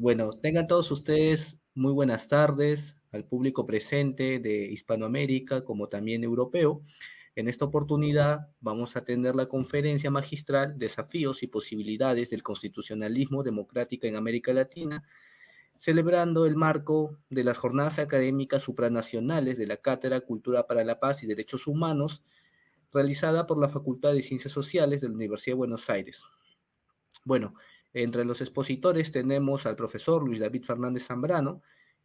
Bueno, tengan todos ustedes muy buenas tardes al público presente de Hispanoamérica como también europeo. En esta oportunidad vamos a tener la conferencia magistral Desafíos y posibilidades del constitucionalismo democrático en América Latina, celebrando el marco de las jornadas académicas supranacionales de la Cátedra Cultura para la Paz y Derechos Humanos, realizada por la Facultad de Ciencias Sociales de la Universidad de Buenos Aires. Bueno, entre los expositores tenemos al profesor Luis David Fernández Zambrano,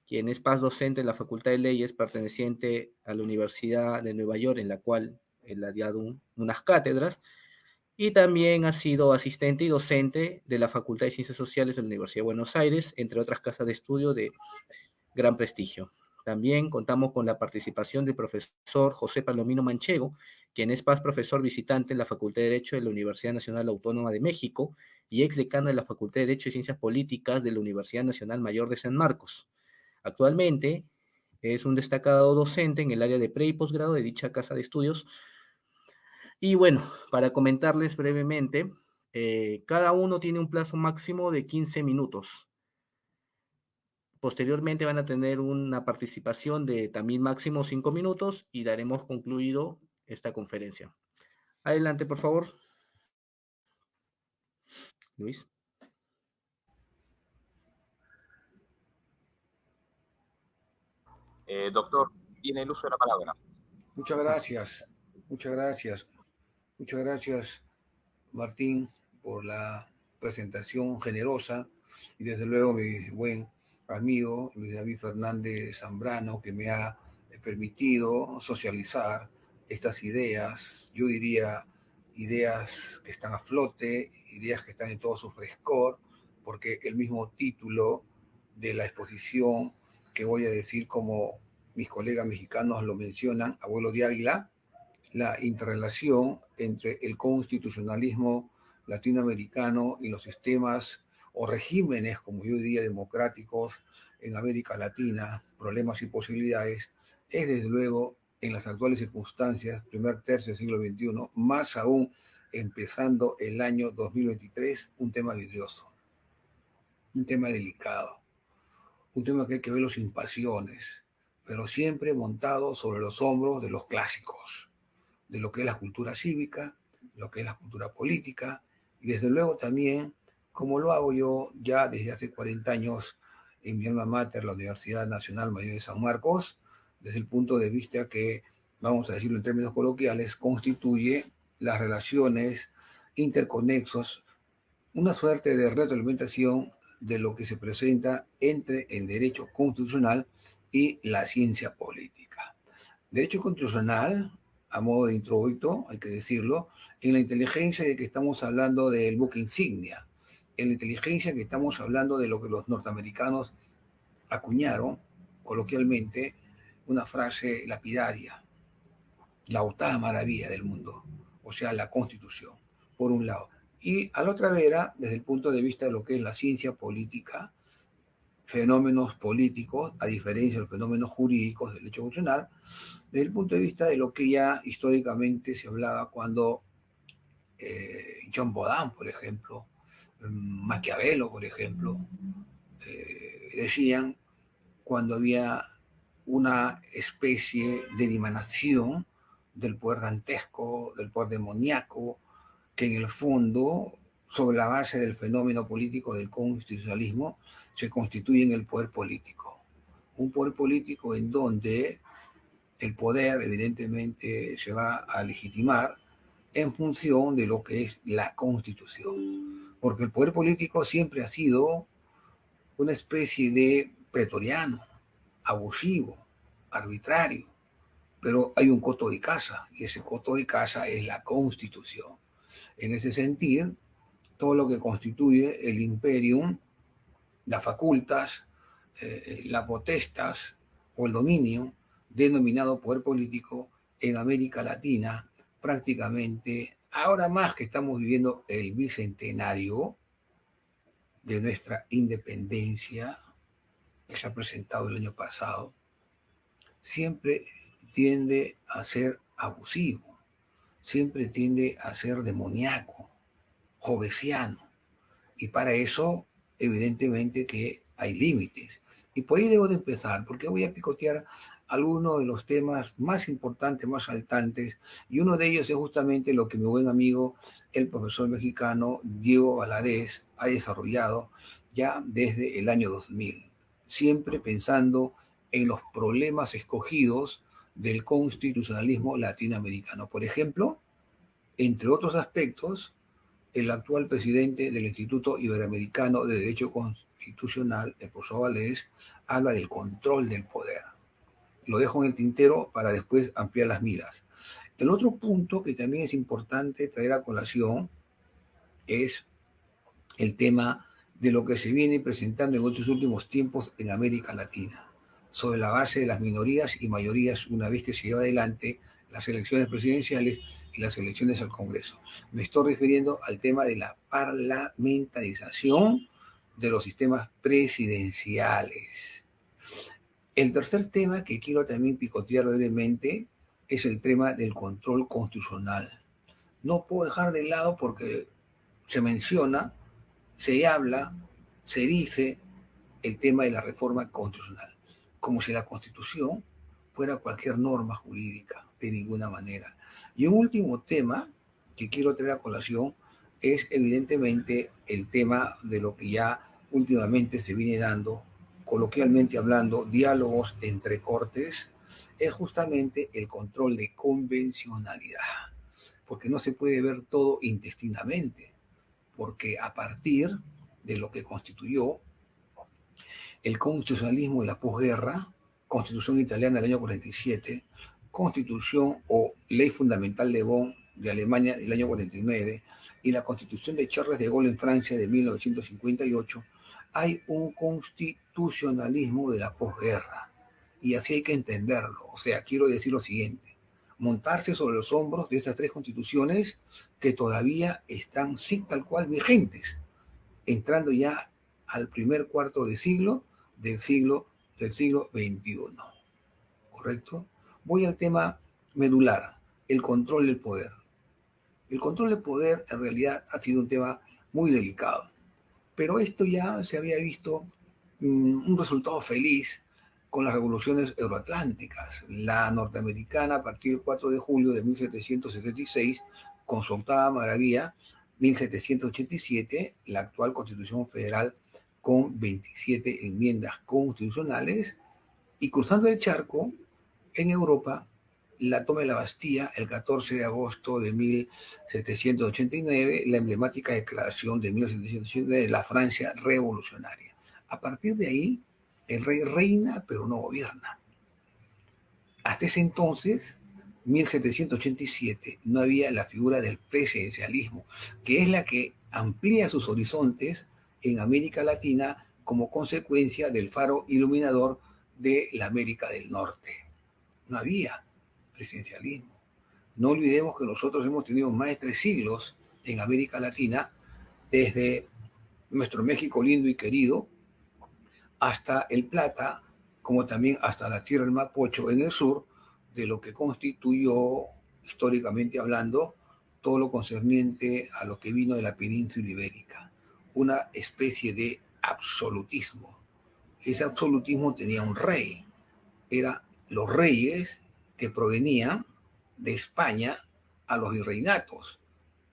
quien es paz docente en la Facultad de Leyes perteneciente a la Universidad de Nueva York, en la cual él ha dado unas cátedras, y también ha sido asistente y docente de la Facultad de Ciencias Sociales de la Universidad de Buenos Aires, entre otras casas de estudio de gran prestigio. También contamos con la participación del profesor José Palomino Manchego, quien es paz profesor visitante en la Facultad de Derecho de la Universidad Nacional Autónoma de México y ex decano de la Facultad de Derecho y Ciencias Políticas de la Universidad Nacional Mayor de San Marcos. Actualmente es un destacado docente en el área de pre y posgrado de dicha casa de estudios. Y bueno, para comentarles brevemente, cada uno tiene un plazo máximo de 15 minutos. Posteriormente van a tener una participación de también máximo 5 minutos y daremos concluido esta conferencia. Adelante, por favor, Luis. Doctor, tiene el uso de la palabra. Muchas gracias, muchas gracias, muchas gracias, Martín, por la presentación generosa y desde luego mi buen amigo, Luis David Fernández Zambrano, que me ha permitido socializar estas ideas, yo diría ideas que están a flote, ideas que están en todo su frescor, porque el mismo título de la exposición que voy a decir como mis colegas mexicanos lo mencionan, Abuelo de Águila, la interrelación entre el constitucionalismo latinoamericano y los sistemas o regímenes, como yo diría, democráticos en América Latina, problemas y posibilidades, es desde luego en las actuales circunstancias, primer tercio del siglo XXI, más aún empezando el año 2023, un tema vidrioso, un tema delicado, un tema que hay que verlo sin pasiones, pero siempre montado sobre los hombros de los clásicos, de lo que es la cultura cívica, lo que es la cultura política, y desde luego también, como lo hago yo ya desde hace 40 años en mi alma mater, la Universidad Nacional Mayor de San Marcos, desde el punto de vista que, vamos a decirlo en términos coloquiales, constituye las relaciones interconexos, una suerte de retroalimentación de lo que se presenta entre el derecho constitucional y la ciencia política. Derecho constitucional, a modo de introito, hay que decirlo, en la inteligencia de que estamos hablando del buque insignia, en la inteligencia que estamos hablando de lo que los norteamericanos acuñaron, coloquialmente, una frase lapidaria, la octava maravilla del mundo, o sea, la Constitución, por un lado. Y a la otra vera, desde el punto de vista de lo que es la ciencia política, fenómenos políticos, a diferencia de los fenómenos jurídicos del derecho constitucional, desde el punto de vista de lo que ya históricamente se hablaba cuando John Baudin, por ejemplo, Maquiavelo, por ejemplo, decían cuando había una especie de dimanación del poder dantesco, del poder demoníaco, que en el fondo, sobre la base del fenómeno político del constitucionalismo, se constituye en el poder político. Un poder político en donde el poder evidentemente se va a legitimar en función de lo que es la Constitución. Porque el poder político siempre ha sido una especie de pretoriano, abusivo, arbitrario, pero hay un coto de casa y ese coto de casa es la Constitución. En ese sentido, todo lo que constituye el imperium, las facultas, la potestas o el dominio denominado poder político en América Latina, prácticamente, ahora más que estamos viviendo el bicentenario de nuestra independencia, que se ha presentado el año pasado, siempre tiende a ser abusivo, siempre tiende a ser demoníaco, jovesiano. Y para eso, evidentemente que hay límites. Y por ahí debo de empezar, porque voy a picotear algunos de los temas más importantes, más saltantes, y uno de ellos es justamente lo que mi buen amigo, el profesor mexicano Diego Valadez, ha desarrollado ya desde el año 2000, siempre pensando en los problemas escogidos del constitucionalismo latinoamericano. Por ejemplo, entre otros aspectos, el actual presidente del Instituto Iberoamericano de Derecho Constitucional, el profesor Valadez, habla del control del poder. Lo dejo en el tintero para después ampliar las miras. El otro punto que también es importante traer a colación es el tema de lo que se viene presentando en estos últimos tiempos en América Latina, sobre la base de las minorías y mayorías una vez que se lleva adelante las elecciones presidenciales y las elecciones al Congreso. Me estoy refiriendo al tema de la parlamentarización de los sistemas presidenciales. El tercer tema que quiero también picotear brevemente es el tema del control constitucional. No puedo dejar de lado porque se menciona, se habla, se dice el tema de la reforma constitucional, como si la Constitución fuera cualquier norma jurídica, de ninguna manera. Y un último tema que quiero traer a colación es evidentemente el tema de lo que ya últimamente se viene dando, coloquialmente hablando, diálogos entre cortes, es justamente el control de convencionalidad, porque no se puede ver todo intestinamente, porque a partir de lo que constituyó el constitucionalismo de la posguerra, Constitución italiana del año 47, Constitución o Ley Fundamental de Bonn de Alemania del año 49 y la Constitución de Charles de Gaulle en Francia de 1958, hay un constitucionalismo de la posguerra. Y así hay que entenderlo. O sea, quiero decir lo siguiente: montarse sobre los hombros de estas tres constituciones que todavía están, sí, tal cual vigentes, entrando ya al primer cuarto de siglo del siglo XXI. ¿Correcto? Voy al tema medular, el control del poder. El control del poder en realidad ha sido un tema muy delicado, pero esto ya se había visto un resultado feliz con las revoluciones euroatlánticas. La norteamericana a partir del 4 de julio de 1776, con su octava maravilla, 1787, la actual Constitución Federal con 27 enmiendas constitucionales, y cruzando el charco, en Europa, la toma de la Bastilla el 14 de agosto de 1789, la emblemática declaración de 1789 de la Francia revolucionaria. A partir de ahí, el rey reina, pero no gobierna. Hasta ese entonces, 1787, no había la figura del presidencialismo, que es la que amplía sus horizontes en América Latina como consecuencia del faro iluminador de la América del Norte. No había presidencialismo. No olvidemos que nosotros hemos tenido más de 3 siglos en América Latina, desde nuestro México lindo y querido hasta el Plata, como también hasta la tierra del Mapocho en el sur, de lo que constituyó, históricamente hablando, todo lo concerniente a lo que vino de la península ibérica. Una especie de absolutismo. Ese absolutismo tenía un rey. Eran los reyes que provenían de España a los virreinatos,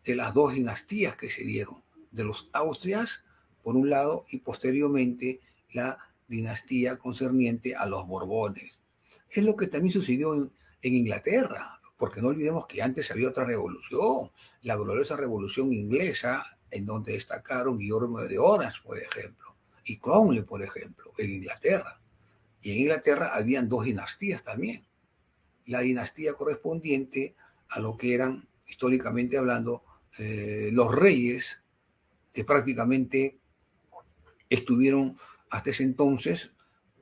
de las dos dinastías que se dieron, de los Austrias, por un lado, y posteriormente la dinastía concerniente a los Borbones. Es lo que también sucedió en Inglaterra, porque no olvidemos que antes había otra revolución, la gloriosa revolución inglesa, en donde destacaron Guillermo de Orange, por ejemplo, y Cromwell, por ejemplo, en Inglaterra. Y en Inglaterra habían dos dinastías también. La dinastía correspondiente a lo que eran, históricamente hablando, los reyes, que prácticamente estuvieron hasta ese entonces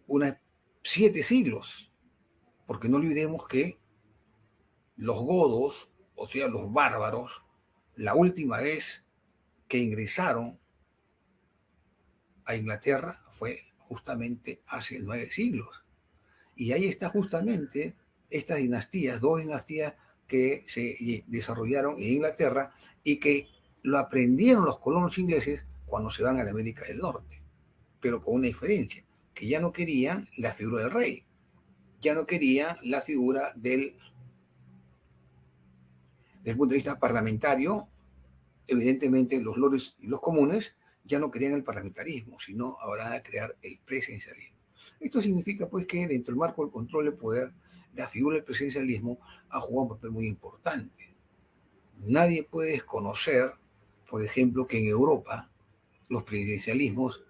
unos 7 siglos, porque no olvidemos que los godos, o sea, los bárbaros, la última vez que ingresaron a Inglaterra fue justamente hace 9 siglos. Y ahí está justamente estas dinastías, dos dinastías que se desarrollaron en Inglaterra y que lo aprendieron los colonos ingleses cuando se van a la América del Norte. pero con una diferencia, que ya no querían la figura del rey, ya no querían la figura del punto de vista parlamentario. Evidentemente los lores y los comunes ya no querían el parlamentarismo, sino ahora crear el presidencialismo. Esto significa pues que dentro del marco del control del poder, la figura del presidencialismo ha jugado un papel muy importante. Nadie puede desconocer, por ejemplo, que en Europa los presidencialismos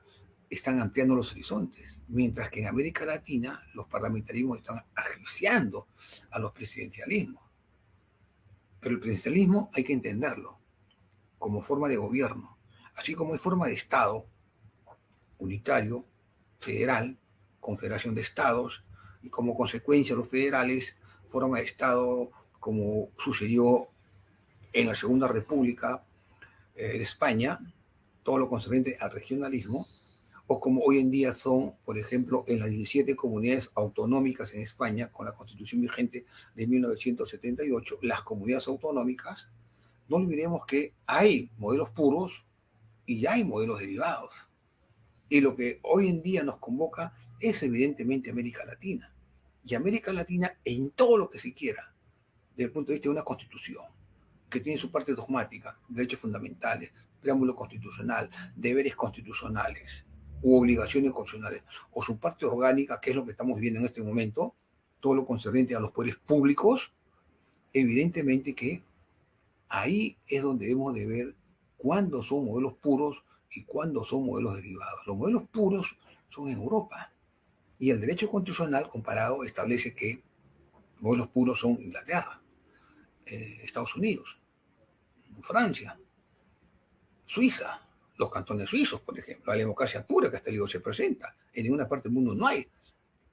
están ampliando los horizontes, mientras que en América Latina los parlamentarismos están asfixiando a los presidencialismos. Pero el presidencialismo hay que entenderlo como forma de gobierno, así como hay forma de Estado unitario, federal, confederación de estados, y como consecuencia los federales, forma de Estado como sucedió en la Segunda República de España, todo lo concerniente al regionalismo, o como hoy en día son, por ejemplo, en las 17 comunidades autonómicas en España, con la Constitución vigente de 1978, las comunidades autonómicas. No olvidemos que hay modelos puros y hay modelos derivados. Y lo que hoy en día nos convoca es evidentemente América Latina. Y América Latina en todo lo que se quiera, desde el punto de vista de una constitución, que tiene su parte dogmática, derechos fundamentales, preámbulo constitucional, deberes constitucionales u obligaciones constitucionales, o su parte orgánica, que es lo que estamos viendo en este momento, todo lo concerniente a los poderes públicos, evidentemente que ahí es donde debemos de ver cuándo son modelos puros y cuándo son modelos derivados. Los modelos puros son en Europa, y el derecho constitucional comparado establece que modelos puros son Inglaterra, Estados Unidos, Francia, Suiza, los cantones suizos, por ejemplo, la democracia pura que hasta luego se presenta. En ninguna parte del mundo no hay.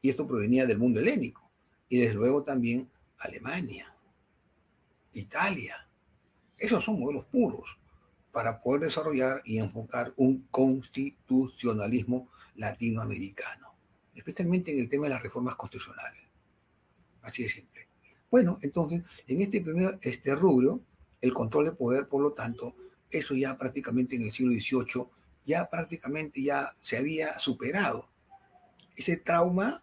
Y esto provenía del mundo helénico. Y desde luego también Alemania, Italia. Esos son modelos puros para poder desarrollar y enfocar un constitucionalismo latinoamericano, especialmente en el tema de las reformas constitucionales. Así de simple. Bueno, entonces, en este primer rubro, el control de poder, por lo tanto, eso ya prácticamente en el siglo XVIII, ya prácticamente ya se había superado. Ese trauma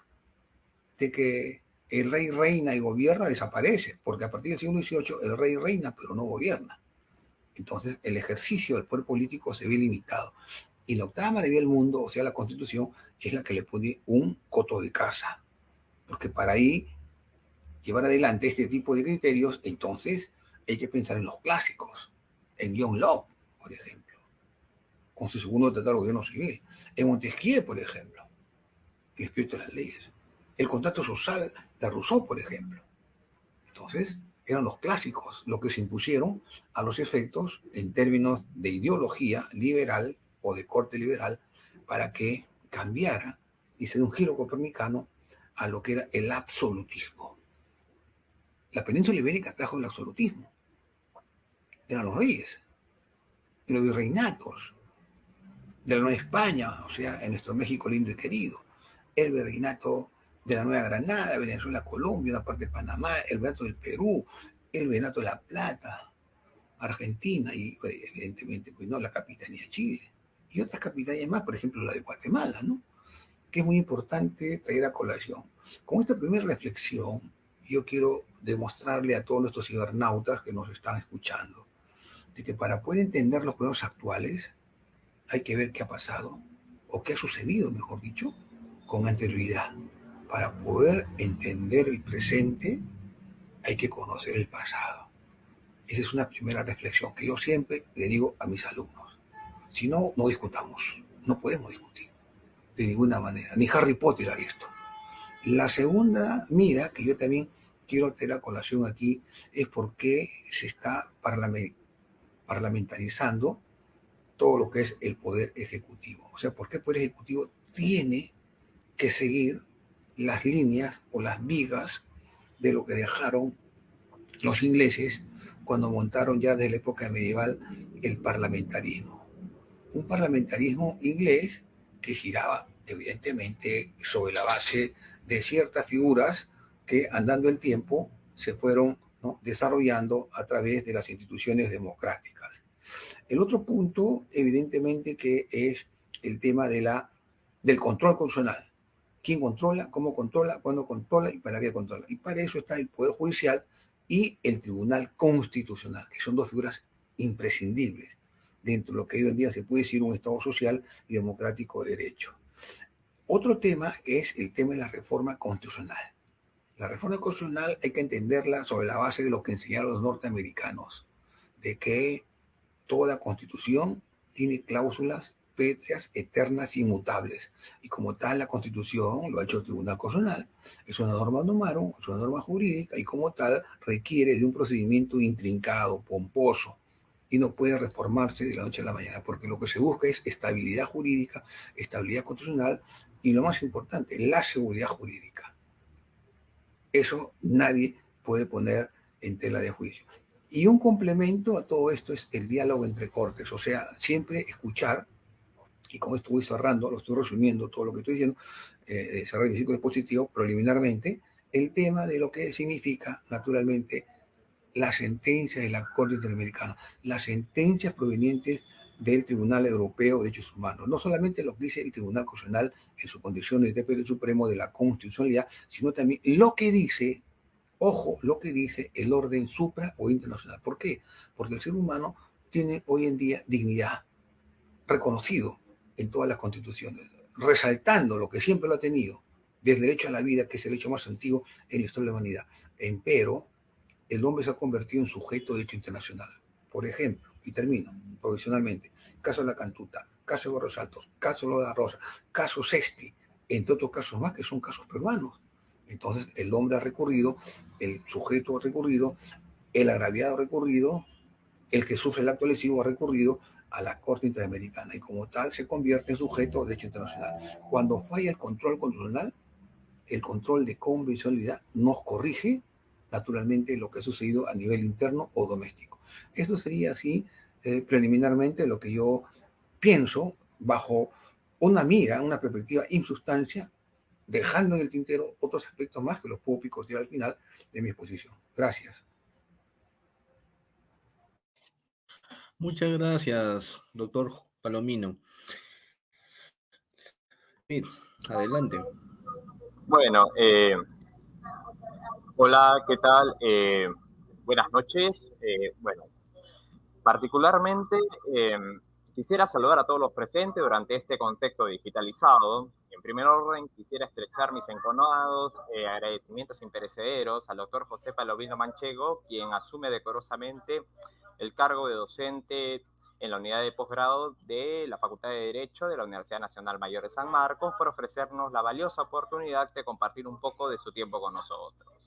de que el rey reina y gobierna desaparece, porque a partir del siglo XVIII el rey reina pero no gobierna. Entonces el ejercicio del poder político se ve limitado. Y la octava maravilla del mundo, o sea, la Constitución, es la que le pone un coto de casa. Porque para ahí llevar adelante este tipo de criterios, entonces hay que pensar en los clásicos, en John Locke, por ejemplo, con su segundo tratado de gobierno civil, en Montesquieu, por ejemplo, el espíritu de las leyes, el contrato social de Rousseau, por ejemplo. Entonces, eran los clásicos los que se impusieron a los efectos en términos de ideología liberal o de corte liberal para que cambiara y se dé un giro copernicano a lo que era el absolutismo. La península ibérica trajo el absolutismo. Eran los reyes y los virreinatos de la Nueva España, o sea, en nuestro México lindo y querido, el virreinato de la Nueva Granada, Venezuela, Colombia, una parte de Panamá, el virreinato del Perú, el virreinato de La Plata, Argentina y evidentemente pues, ¿no? La capitanía de Chile y otras capitanías más, por ejemplo la de Guatemala, ¿no? Que es muy importante traer a colación. Con esta primera reflexión, yo quiero demostrarle a todos nuestros cibernautas que nos están escuchando de que para poder entender los problemas actuales hay que ver qué ha pasado o qué ha sucedido, mejor dicho, con anterioridad. Para poder entender el presente hay que conocer el pasado. Esa es una primera reflexión que yo siempre le digo a mis alumnos. Si no, no discutamos. No podemos discutir de ninguna manera. Ni Harry Potter haría esto. La segunda mira que yo también quiero tener a colación aquí es por qué se está parlamentarizando todo lo que es el poder ejecutivo. O sea, por qué el poder ejecutivo tiene que seguir las líneas o las vigas de lo que dejaron los ingleses cuando montaron ya desde la época medieval el parlamentarismo. Un parlamentarismo inglés que giraba evidentemente sobre la base de ciertas figuras que andando el tiempo se fueron, ¿no?, desarrollando a través de las instituciones democráticas. El otro punto, evidentemente, que es el tema de la del control constitucional. ¿Quién controla? ¿Cómo controla? ¿Cuándo controla? ¿Y para qué controla? Y para eso está el Poder Judicial y el Tribunal Constitucional, que son dos figuras imprescindibles dentro de lo que hoy en día se puede decir un Estado social y democrático de derecho. Otro tema es el tema de la reforma constitucional. La reforma constitucional hay que entenderla sobre la base de lo que enseñaron los norteamericanos, de que toda constitución tiene cláusulas pétreas, eternas, inmutables. Y como tal, la Constitución, lo ha hecho el Tribunal Constitucional, es una norma numarum, es una norma jurídica, y como tal requiere de un procedimiento intrincado, pomposo, y no puede reformarse de la noche a la mañana, porque lo que se busca es estabilidad jurídica, estabilidad constitucional, y lo más importante, la seguridad jurídica. Eso nadie puede poner en tela de juicio. Y un complemento a todo esto es el diálogo entre cortes, o sea, siempre escuchar, y con esto voy cerrando, lo estoy resumiendo todo lo que estoy diciendo, cerrar mi ciclo dispositivo preliminarmente, el tema de lo que significa, naturalmente, las sentencias de la Corte Interamericana, las sentencias provenientes del Tribunal Europeo de Derechos Humanos, no solamente lo que dice el Tribunal Constitucional en su condición de Tribunal Supremo de la constitucionalidad, sino también lo que dice, ojo, lo que dice el orden supra o internacional. ¿Por qué? Porque el ser humano tiene hoy en día dignidad, reconocido en todas las constituciones, resaltando lo que siempre lo ha tenido, desde el derecho a la vida, que es el derecho más antiguo en la historia de la humanidad. Empero, el hombre se ha convertido en sujeto de derecho internacional. Por ejemplo, y termino provisionalmente, caso de la Cantuta, caso de Barros Altos, caso de la Rosa, caso Sesti, entre otros casos más que son casos peruanos. Entonces el hombre ha recurrido, el sujeto ha recurrido, el agraviado ha recurrido, el que sufre el acto lesivo ha recurrido a la Corte Interamericana y como tal se convierte en sujeto de derecho internacional. Cuando falla el control constitucional, el control de convencionalidad nos corrige naturalmente lo que ha sucedido a nivel interno o doméstico. Esto sería así preliminarmente lo que yo pienso bajo una mira, una perspectiva in sustancia, dejando en el tintero otros aspectos más que los puedo picotear al final de mi exposición. Gracias. Muchas gracias, doctor Palomino. Sí, adelante. Bueno, hola, ¿qué tal? Buenas noches. Bueno, particularmente quisiera saludar a todos los presentes durante este contexto digitalizado. En primer orden, quisiera estrechar mis enconados agradecimientos imperecederos al doctor José Palomino Manchego, quien asume decorosamente el cargo de docente en la unidad de posgrado de la Facultad de Derecho de la Universidad Nacional Mayor de San Marcos, por ofrecernos la valiosa oportunidad de compartir un poco de su tiempo con nosotros.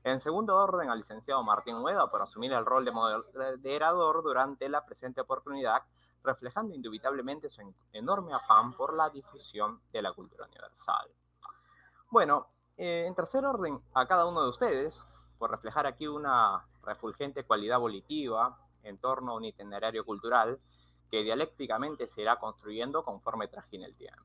En segundo orden, al licenciado Martín Hueda por asumir el rol de moderador durante la presente oportunidad, reflejando indubitablemente su enorme afán por la difusión de la cultura universal. Bueno, en tercer orden, a cada uno de ustedes, por reflejar aquí una refulgente cualidad volitiva en torno a un itinerario cultural que dialécticamente se irá construyendo conforme trajine el tiempo.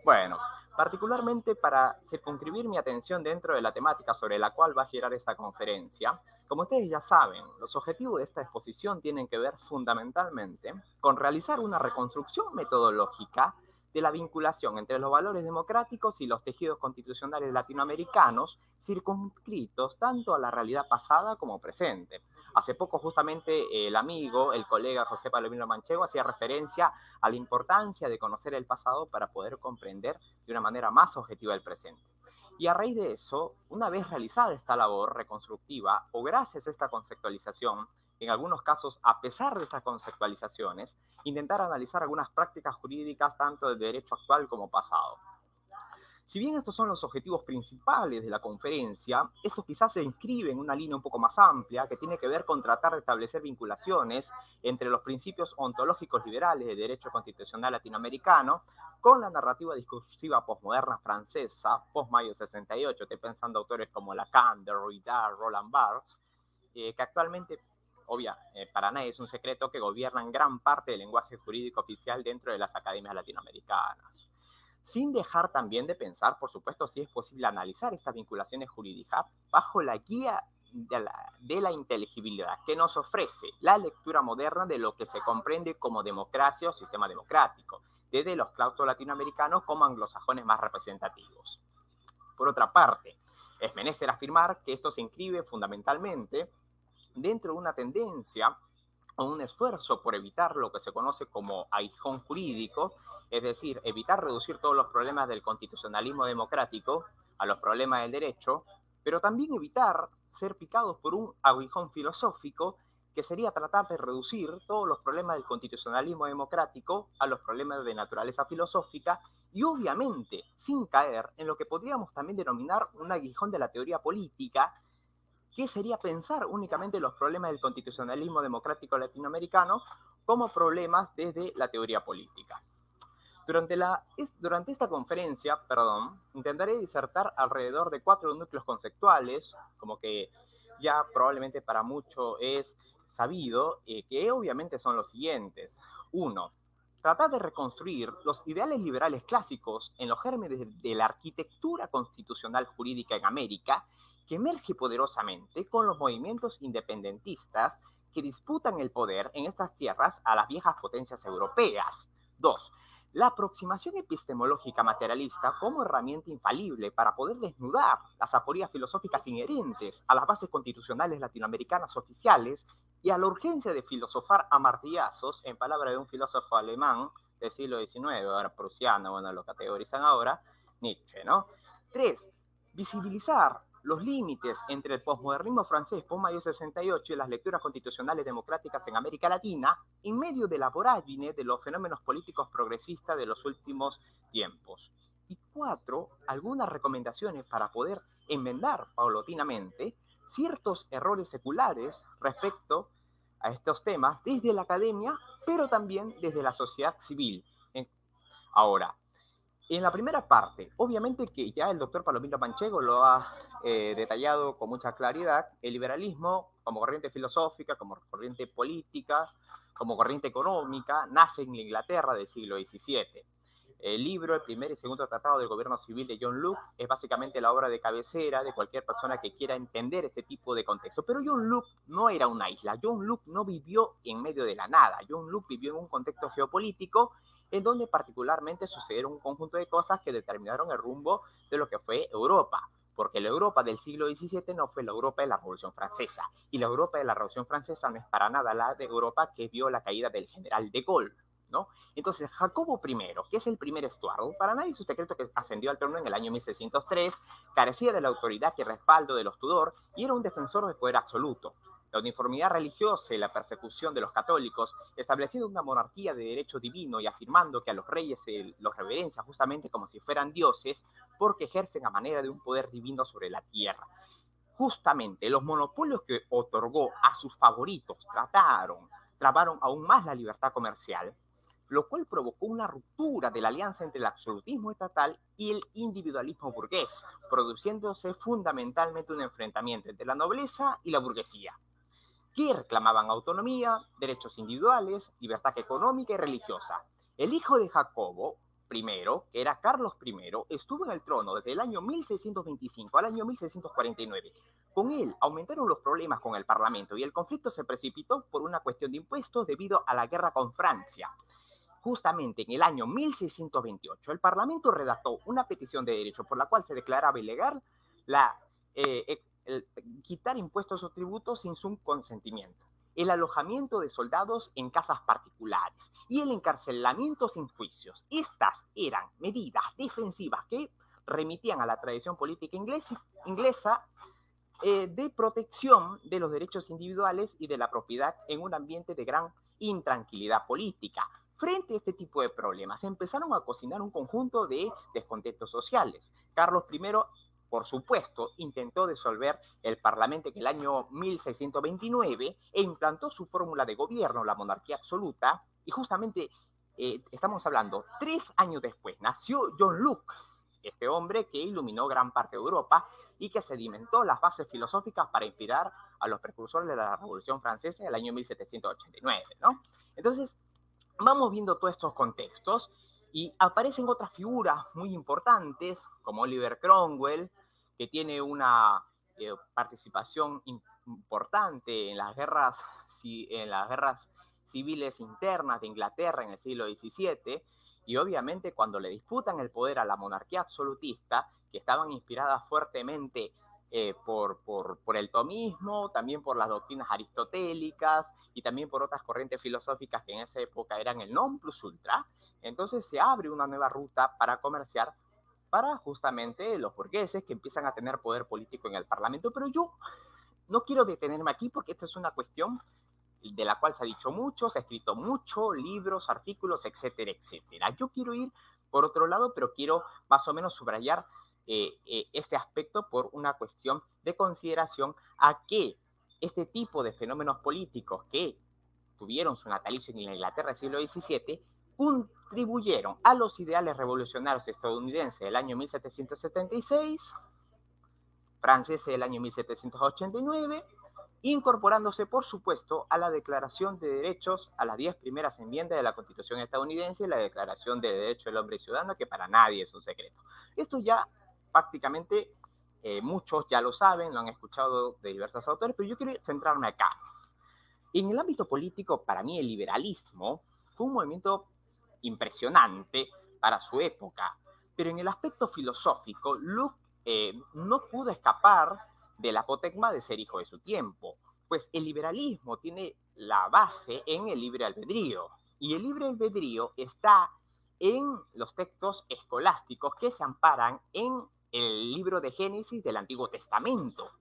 Bueno, particularmente para circunscribir mi atención dentro de la temática sobre la cual va a girar esta conferencia, como ustedes ya saben, los objetivos de esta exposición tienen que ver fundamentalmente con realizar una reconstrucción metodológica de la vinculación entre los valores democráticos y los tejidos constitucionales latinoamericanos circunscritos tanto a la realidad pasada como presente. Hace poco justamente el amigo, el colega José Palomino Manchego hacía referencia a la importancia de conocer el pasado para poder comprender de una manera más objetiva el presente. Y a raíz de eso, una vez realizada esta labor reconstructiva, o gracias a esta conceptualización, en algunos casos, a pesar de estas conceptualizaciones, intentar analizar algunas prácticas jurídicas tanto del derecho actual como pasado. Si bien estos son los objetivos principales de la conferencia, estos quizás se inscriben en una línea un poco más amplia que tiene que ver con tratar de establecer vinculaciones entre los principios ontológicos liberales del derecho constitucional latinoamericano con la narrativa discursiva posmoderna francesa, post-Mayo 68, estoy pensando autores como Lacan, Derrida, Roland Barthes, que actualmente, para nadie es un secreto que gobiernan gran parte del lenguaje jurídico oficial dentro de las academias latinoamericanas. Sin dejar también de pensar, por supuesto, si es posible analizar estas vinculaciones jurídicas bajo la guía de la inteligibilidad que nos ofrece la lectura moderna de lo que se comprende como democracia o sistema democrático, desde los cautos latinoamericanos como anglosajones más representativos. Por otra parte, es menester afirmar que esto se inscribe fundamentalmente dentro de una tendencia o un esfuerzo por evitar lo que se conoce como aguijón jurídico, es decir, evitar reducir todos los problemas del constitucionalismo democrático a los problemas del derecho, pero también evitar ser picados por un aguijón filosófico que sería tratar de reducir todos los problemas del constitucionalismo democrático a los problemas de naturaleza filosófica y obviamente sin caer en lo que podríamos también denominar un aguijón de la teoría política, que sería pensar únicamente los problemas del constitucionalismo democrático latinoamericano como problemas desde la teoría política. Durante esta conferencia, intentaré disertar alrededor de 4 núcleos conceptuales, como que ya probablemente para muchos es sabido, que obviamente son los siguientes. 1. Tratar de reconstruir los ideales liberales clásicos en los gérmenes de la arquitectura constitucional jurídica en América, que emerge poderosamente con los movimientos independentistas que disputan el poder en estas tierras a las viejas potencias europeas. 2. La aproximación epistemológica materialista como herramienta infalible para poder desnudar las aporías filosóficas inherentes a las bases constitucionales latinoamericanas oficiales y a la urgencia de filosofar a martillazos, en palabras de un filósofo alemán del siglo XIX, ahora prusiano, bueno, lo categorizan ahora, Nietzsche, ¿no? 3. Visibilizar los límites entre el posmodernismo francés post-mayo 68 y las lecturas constitucionales democráticas en América Latina en medio de la vorágine de los fenómenos políticos progresistas de los últimos tiempos. Y 4, algunas recomendaciones para poder enmendar paulatinamente ciertos errores seculares respecto a estos temas desde la academia, pero también desde la sociedad civil. Ahora, en la primera parte, obviamente que ya el doctor Palomino Manchego lo ha detallado con mucha claridad, el liberalismo como corriente filosófica, como corriente política, como corriente económica, nace en la Inglaterra del siglo XVII. El libro, el primer y segundo tratado del gobierno civil de John Locke, es básicamente la obra de cabecera de cualquier persona que quiera entender este tipo de contexto. Pero John Locke no era una isla, John Locke no vivió en medio de la nada, John Locke vivió en un contexto geopolítico en donde particularmente sucedieron un conjunto de cosas que determinaron el rumbo de lo que fue Europa, porque la Europa del siglo XVII no fue la Europa de la Revolución Francesa, y la Europa de la Revolución Francesa no es para nada la de Europa que vio la caída del general de Gaulle, ¿no? Entonces, Jacobo I, que es el primer Estuardo, para nadie es un secreto que ascendió al trono en el año 1603, carecía de la autoridad y respaldo de los Tudor y era un defensor del poder absoluto. La uniformidad religiosa y la persecución de los católicos, estableciendo una monarquía de derecho divino y afirmando que a los reyes se los reverencia justamente como si fueran dioses, porque ejercen a manera de un poder divino sobre la tierra. Justamente los monopolios que otorgó a sus favoritos trabaron aún más la libertad comercial, lo cual provocó una ruptura de la alianza entre el absolutismo estatal y el individualismo burgués, produciéndose fundamentalmente un enfrentamiento entre la nobleza y la burguesía, que reclamaban autonomía, derechos individuales, libertad económica y religiosa. El hijo de Jacobo I, que era Carlos I, estuvo en el trono desde el año 1625 al año 1649. Con él aumentaron los problemas con el Parlamento y el conflicto se precipitó por una cuestión de impuestos debido a la guerra con Francia. Justamente en el año 1628, el Parlamento redactó una petición de derecho por la cual se declaraba ilegal quitar impuestos o tributos sin su consentimiento, el alojamiento de soldados en casas particulares y el encarcelamiento sin juicios. Estas eran medidas defensivas que remitían a la tradición política inglesa de protección de los derechos individuales y de la propiedad en un ambiente de gran intranquilidad política. Frente a este tipo de problemas, empezaron a cocinar un conjunto de descontentos sociales. Carlos I, por supuesto, intentó disolver el Parlamento en el año 1629 e implantó su fórmula de gobierno, la monarquía absoluta, y justamente estamos hablando, 3 años después, nació John Locke, este hombre que iluminó gran parte de Europa y que sedimentó las bases filosóficas para inspirar a los precursores de la Revolución Francesa del año 1789, ¿no? Entonces, vamos viendo todos estos contextos y aparecen otras figuras muy importantes, como Oliver Cromwell, que tiene una participación importante en las guerras civiles internas de Inglaterra en el siglo XVII, Y obviamente cuando le disputan el poder a la monarquía absolutista, que estaban inspiradas fuertemente por el tomismo, también por las doctrinas aristotélicas y también por otras corrientes filosóficas que en esa época eran el non plus ultra, entonces se abre una nueva ruta para comerciar para justamente los burgueses que empiezan a tener poder político en el Parlamento. Pero yo no quiero detenerme aquí porque esta es una cuestión de la cual se ha dicho mucho, se ha escrito mucho, libros, artículos, etcétera, etcétera. Yo quiero ir por otro lado, pero quiero más o menos subrayar este aspecto por una cuestión de consideración a que este tipo de fenómenos políticos que tuvieron su natalicio en la Inglaterra del siglo XVII contribuyeron a los ideales revolucionarios estadounidenses del año 1776, franceses del año 1789, incorporándose, por supuesto, a la Declaración de Derechos, a las 10 primeras enmiendas de la Constitución estadounidense y la Declaración de Derechos del Hombre y Ciudadano, que para nadie es un secreto. Esto ya prácticamente muchos ya lo saben, lo han escuchado de diversos autores, pero yo quiero centrarme acá. En el ámbito político, para mí el liberalismo fue un movimiento impresionante para su época, pero en el aspecto filosófico, Locke no pudo escapar del apotegma de ser hijo de su tiempo, pues el liberalismo tiene la base en el libre albedrío, y el libre albedrío está en los textos escolásticos que se amparan en el libro de Génesis del Antiguo Testamento.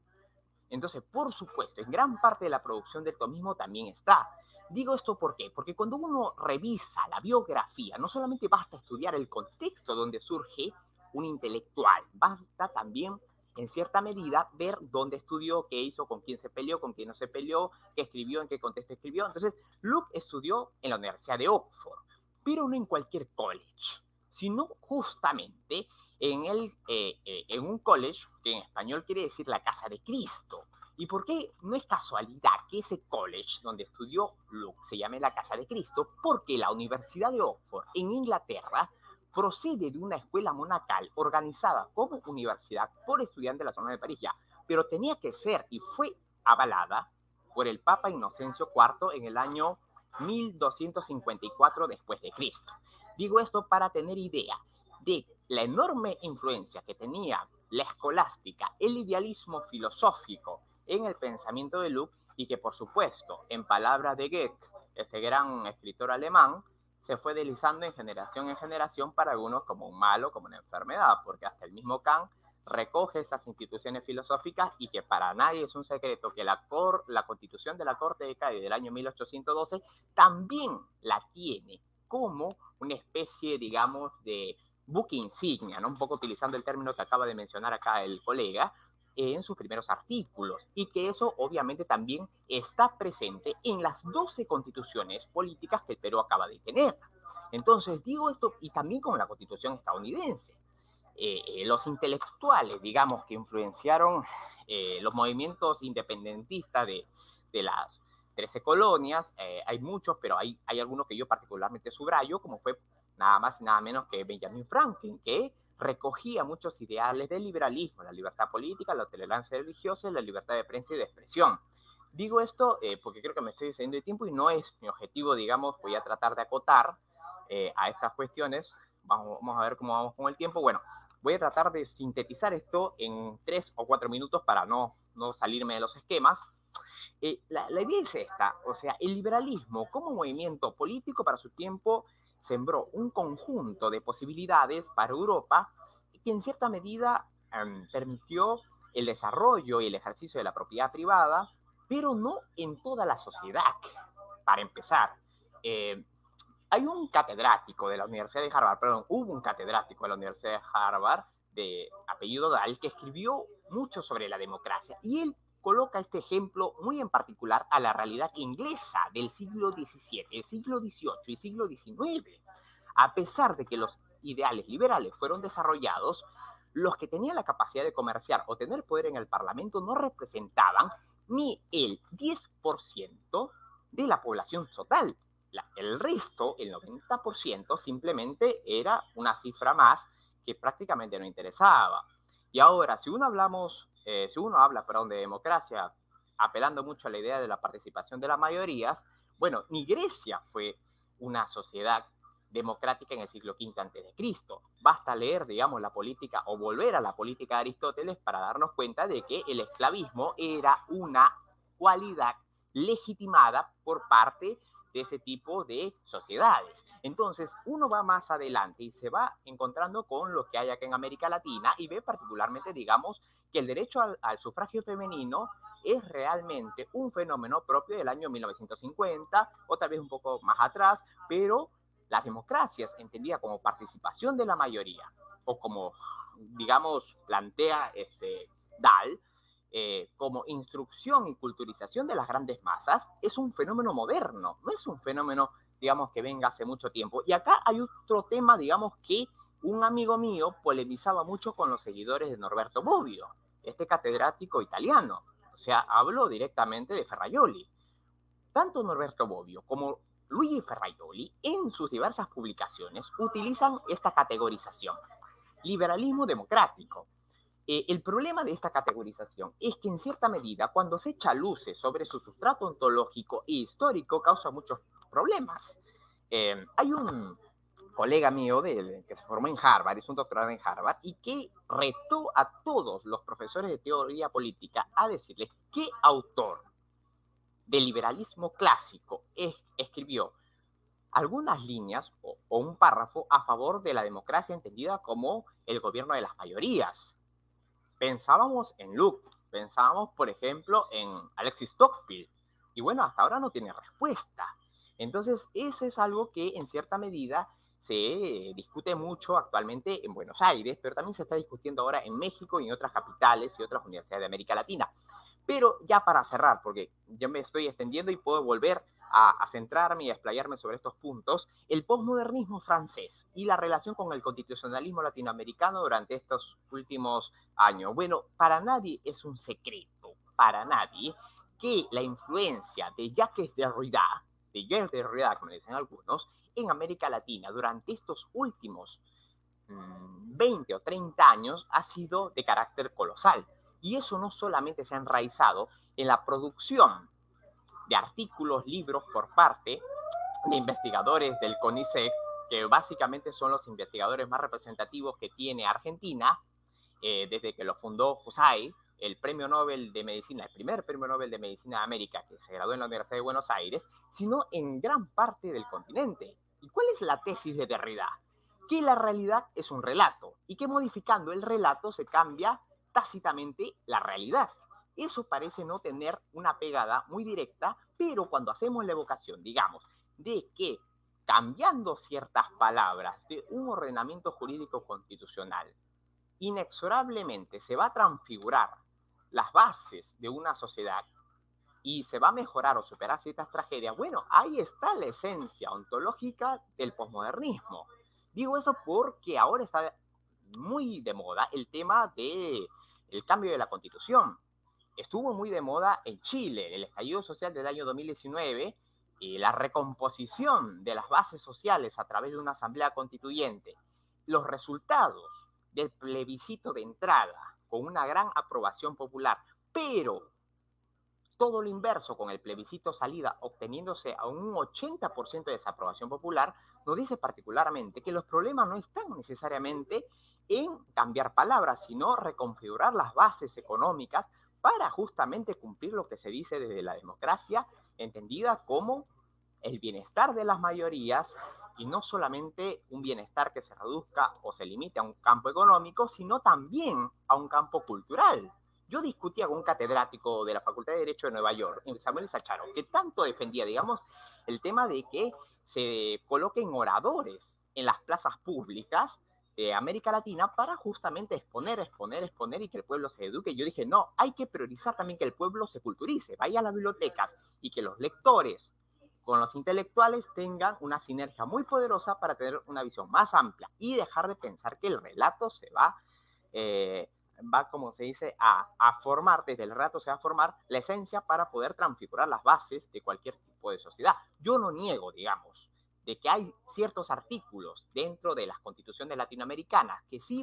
Entonces, por supuesto, en gran parte de la producción del tomismo también está. Digo esto ¿por qué? Porque cuando uno revisa la biografía, no solamente basta estudiar el contexto donde surge un intelectual, basta también, en cierta medida, ver dónde estudió, qué hizo, con quién se peleó, con quién no se peleó, qué escribió, en qué contexto escribió. Entonces, Locke estudió en la Universidad de Oxford, pero no en cualquier college, sino justamente en un college, que en español quiere decir la casa de Cristo. ¿Y por qué no es casualidad que ese college donde estudió Locke se llame la casa de Cristo? Porque la Universidad de Oxford en Inglaterra procede de una escuela monacal organizada como universidad por estudiantes de la zona de París ya, pero tenía que ser y fue avalada por el Papa Inocencio IV en el año 1254 después de Cristo. Digo esto para tener idea de la enorme influencia que tenía la escolástica, el idealismo filosófico en el pensamiento de Locke y que, por supuesto, en palabras de Goethe, este gran escritor alemán, se fue deslizando en generación para algunos como un mal o como una enfermedad, porque hasta el mismo Kant recoge esas instituciones filosóficas y que para nadie es un secreto que la Constitución de la Corte de Cádiz del año 1812 también la tiene como una especie, digamos, de buque insignia, ¿no? Un poco utilizando el término que acaba de mencionar acá el colega, en sus primeros artículos, y que eso obviamente también está presente en las 12 constituciones políticas que el Perú acaba de tener. Entonces digo esto, y también con la constitución estadounidense. Los intelectuales, digamos, que influenciaron los movimientos independentistas de las 13 colonias, hay muchos, pero hay algunos que yo particularmente subrayo, como fue nada más y nada menos que Benjamin Franklin, que recogía muchos ideales del liberalismo, la libertad política, la tolerancia religiosa y la libertad de prensa y de expresión. Digo esto porque creo que me estoy excediendo de tiempo y no es mi objetivo, digamos, voy a tratar de acotar a estas cuestiones. Vamos a ver cómo vamos con el tiempo. Bueno, voy a tratar de sintetizar esto en 3 o 4 minutos para no salirme de los esquemas. La idea es esta, o sea, el liberalismo como movimiento político para su tiempo sembró un conjunto de posibilidades para Europa que en cierta medida permitió el desarrollo y el ejercicio de la propiedad privada, pero no en toda la sociedad. Para empezar, hay un catedrático de la Universidad de Harvard, perdón, hubo un catedrático de la Universidad de Harvard de apellido Dahl que escribió mucho sobre la democracia y él coloca este ejemplo muy en particular a la realidad inglesa del siglo XVII, el siglo XVIII y siglo XIX. A pesar de que los ideales liberales fueron desarrollados, los que tenían la capacidad de comerciar o tener poder en el Parlamento no representaban ni el 10% de la población total. El resto, el 90%, simplemente era una cifra más que prácticamente no interesaba. Y ahora, si uno habla de democracia, apelando mucho a la idea de la participación de las mayorías, bueno, ni Grecia fue una sociedad democrática en el siglo V a.C. Basta leer, digamos, la política o volver a la política de Aristóteles para darnos cuenta de que el esclavismo era una cualidad legitimada por parte de ese tipo de sociedades. Entonces, uno va más adelante y se va encontrando con lo que hay acá en América Latina y ve particularmente, digamos, que el derecho al sufragio femenino es realmente un fenómeno propio del año 1950 o tal vez un poco más atrás, pero las democracias entendidas como participación de la mayoría o como, digamos, plantea Dahl, como instrucción y culturización de las grandes masas, es un fenómeno moderno, no es un fenómeno, digamos, que venga hace mucho tiempo. Y acá hay otro tema, digamos, que un amigo mío polemizaba mucho con los seguidores de Norberto Bobbio, este catedrático italiano. O sea, habló directamente de Ferrajoli. Tanto Norberto Bobbio como Luigi Ferrajoli, en sus diversas publicaciones, utilizan esta categorización. Liberalismo democrático. El problema de esta categorización es que en cierta medida, cuando se echa luces sobre su sustrato ontológico e histórico, causa muchos problemas. Hay un colega mío que se formó en Harvard, hizo un doctorado en Harvard, y que retó a todos los profesores de teoría política a decirles qué autor del liberalismo clásico escribió algunas líneas o un párrafo a favor de la democracia entendida como el gobierno de las mayorías. Pensábamos en Luke, pensábamos, por ejemplo, en Alexis Tocqueville, y bueno, hasta ahora no tiene respuesta. Entonces, eso es algo que en cierta medida se discute mucho actualmente en Buenos Aires, pero también se está discutiendo ahora en México y en otras capitales y otras universidades de América Latina. Pero ya para cerrar, porque yo me estoy extendiendo y puedo volver a centrarme y a explayarme sobre estos puntos, el posmodernismo francés y la relación con el constitucionalismo latinoamericano durante estos últimos años. Bueno, para nadie es un secreto, para nadie, que la influencia de Jacques Derrida, como le dicen algunos, en América Latina durante estos últimos 20 o 30 años ha sido de carácter colosal. Y eso no solamente se ha enraizado en la producción de artículos, libros por parte de investigadores del CONICET, que básicamente son los investigadores más representativos que tiene Argentina, desde que lo fundó Husay, el premio Nobel de Medicina, el primer premio Nobel de Medicina de América, que se graduó en la Universidad de Buenos Aires, sino en gran parte del continente. ¿Y cuál es la tesis de Derrida? Que la realidad es un relato y que modificando el relato se cambia tácitamente la realidad. Eso parece no tener una pegada muy directa, pero cuando hacemos la evocación, digamos, de que cambiando ciertas palabras de un ordenamiento jurídico constitucional, inexorablemente se va a transfigurar las bases de una sociedad y se va a mejorar o superar ciertas tragedias, bueno, ahí está la esencia ontológica del posmodernismo. Digo eso porque ahora está muy de moda el tema del cambio de la Constitución. Estuvo muy de moda en Chile, el estallido social del año 2019, y la recomposición de las bases sociales a través de una asamblea constituyente. Los resultados del plebiscito de entrada, con una gran aprobación popular, pero todo lo inverso con el plebiscito salida, obteniéndose a un 80% de desaprobación popular, nos dice particularmente que los problemas no están necesariamente en cambiar palabras, sino reconfigurar las bases económicas para justamente cumplir lo que se dice desde la democracia, entendida como el bienestar de las mayorías, y no solamente un bienestar que se reduzca o se limite a un campo económico, sino también a un campo cultural. Yo discutía con un catedrático de la Facultad de Derecho de Nueva York, Samuel Sacharo, que tanto defendía, digamos, el tema de que se coloquen oradores en las plazas públicas de América Latina para justamente exponer y que el pueblo se eduque. Yo dije, no, hay que priorizar también que el pueblo se culturice, vaya a las bibliotecas y que los lectores con los intelectuales tengan una sinergia muy poderosa para tener una visión más amplia y dejar de pensar que el relato se va, como se dice, a formar, desde el relato se va a formar la esencia para poder transfigurar las bases de cualquier tipo de sociedad. Yo no niego, digamos, de que hay ciertos artículos dentro de las constituciones latinoamericanas que sí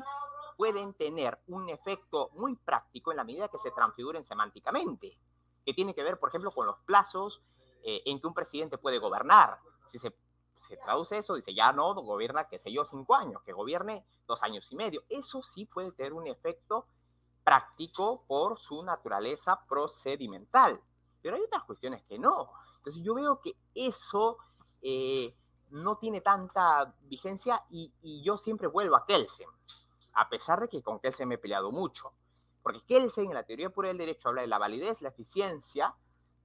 pueden tener un efecto muy práctico en la medida que se transfiguren semánticamente, que tiene que ver, por ejemplo, con los plazos en que un presidente puede gobernar. Si se traduce eso, dice, ya no gobierna, qué sé yo, 5 años, que gobierne 2 años y medio. Eso sí puede tener un efecto práctico por su naturaleza procedimental. Pero hay otras cuestiones que no. Entonces yo veo que eso no tiene tanta vigencia y yo siempre vuelvo a Kelsen, a pesar de que con Kelsen me he peleado mucho. Porque Kelsen, en la teoría pura del derecho, habla de la validez, la eficiencia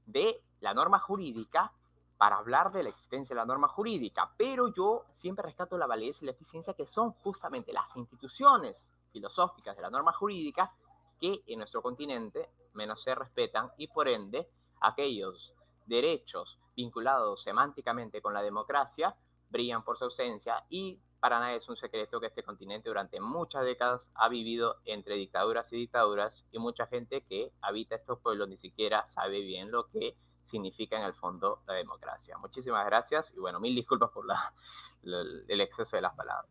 de la norma jurídica para hablar de la existencia de la norma jurídica. Pero yo siempre rescato la validez y la eficiencia, que son justamente las instituciones filosóficas de la norma jurídica que en nuestro continente menos se respetan, y por ende aquellos derechos vinculados semánticamente con la democracia brillan por su ausencia. Y para nadie es un secreto que este continente durante muchas décadas ha vivido entre dictaduras y dictaduras, y mucha gente que habita estos pueblos ni siquiera sabe bien lo que significa en el fondo la democracia. Muchísimas gracias y bueno, mil disculpas por el exceso de las palabras.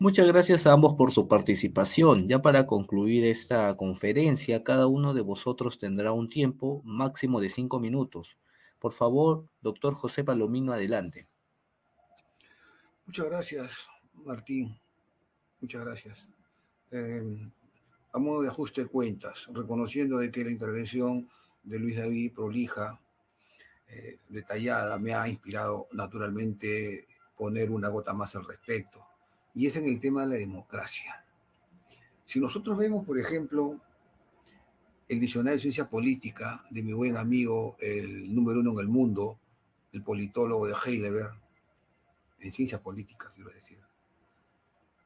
Muchas gracias a ambos por su participación. Ya para concluir esta conferencia, cada uno de vosotros tendrá un tiempo máximo de 5 minutos. Por favor, doctor José Palomino, adelante. Muchas gracias, Martín. Muchas gracias. A modo de ajuste de cuentas, reconociendo de que la intervención de Luis David, prolija, detallada, me ha inspirado naturalmente poner una gota más al respecto, y es en el tema de la democracia. Si nosotros vemos, por ejemplo, el diccionario de ciencia política de mi buen amigo, el número 1 en el mundo, el politólogo de Heidelberg, en ciencia política, quiero decir,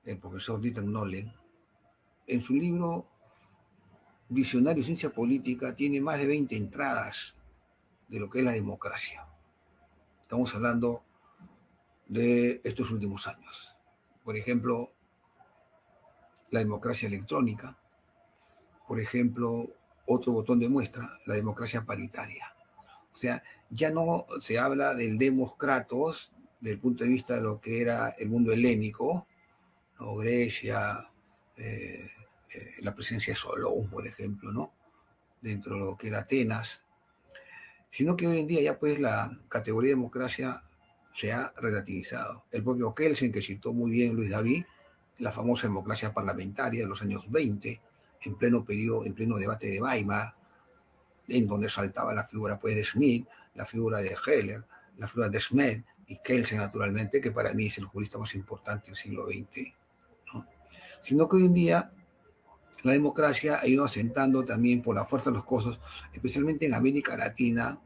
el profesor Dieter Nolen, en su libro Diccionario de Ciencia Política tiene más de 20 entradas de lo que es la democracia. Estamos hablando de estos últimos años. Por ejemplo, la democracia electrónica. Por ejemplo, otro botón de muestra, la democracia paritaria. O sea, ya no se habla del demos kratos desde el punto de vista de lo que era el mundo helénico, ¿no? Grecia, la presencia de Solón, por ejemplo, ¿no? Dentro de lo que era Atenas, sino que hoy en día ya pues la categoría de democracia se ha relativizado. El propio Kelsen, que citó muy bien Luis David, la famosa democracia parlamentaria de los años 20, en pleno periodo, en pleno debate de Weimar, en donde saltaba la figura pues de Schmitt, la figura de Heller, la figura de Schmitt y Kelsen, naturalmente, que para mí es el jurista más importante del siglo XX, ¿no? Sino que hoy en día la democracia ha ido asentando también por la fuerza de los costos, especialmente en América Latina,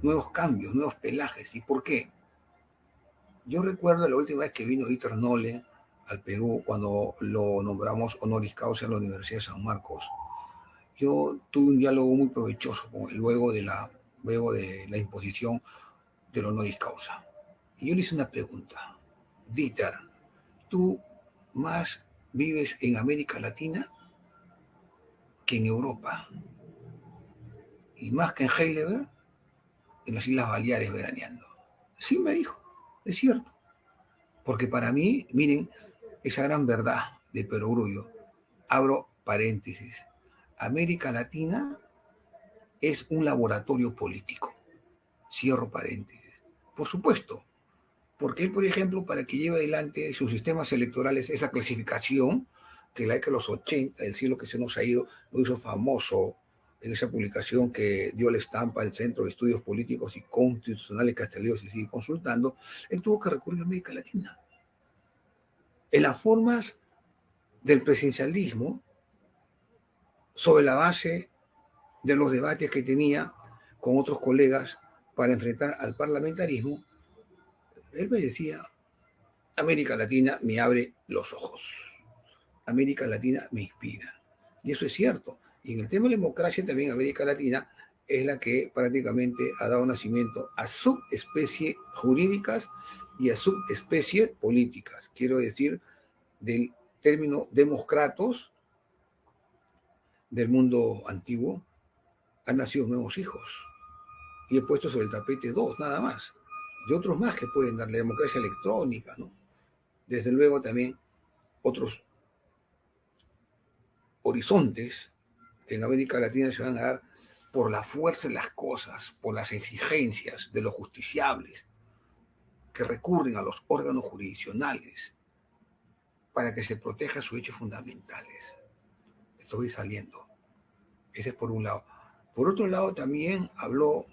nuevos cambios, nuevos pelajes. ¿Y por qué? Yo recuerdo la última vez que vino Dieter Nolen al Perú, cuando lo nombramos honoris causa en la Universidad de San Marcos. Yo tuve un diálogo muy provechoso con él luego de la imposición del honoris causa. Y yo le hice una pregunta. Dieter, ¿tú más vives en América Latina que en Europa? Y más que en Heidelberg, en las Islas Baleares veraneando. Sí, me dijo, es cierto. Porque para mí, miren, esa gran verdad de perogrullo, abro paréntesis, América Latina es un laboratorio político, cierro paréntesis. Por supuesto, porque él, por ejemplo, para que lleve adelante sus sistemas electorales, esa clasificación, que en la década de los 80, del siglo que se nos ha ido, lo hizo famoso en esa publicación que dio la estampa al Centro de Estudios Políticos y Constitucionales Castelló, se sigue consultando, él tuvo que recurrir a América Latina. En las formas del presidencialismo, sobre la base de los debates que tenía con otros colegas para enfrentar al parlamentarismo, él me decía, América Latina me abre los ojos, América Latina me inspira. Y eso es cierto. Y en el tema de la democracia también América Latina es la que prácticamente ha dado nacimiento a subespecies jurídicas y a subespecies políticas. Quiero decir, del término demócratos del mundo antiguo, han nacido nuevos hijos. Y he puesto sobre el tapete 2, nada más. De otros más que pueden dar la democracia electrónica, ¿no? Desde luego también otros horizontes que en América Latina se van a dar por la fuerza de las cosas, por las exigencias de los justiciables, que recurren a los órganos jurisdiccionales para que se proteja sus hechos fundamentales. Estoy saliendo. Ese es por un lado. Por otro lado, también habló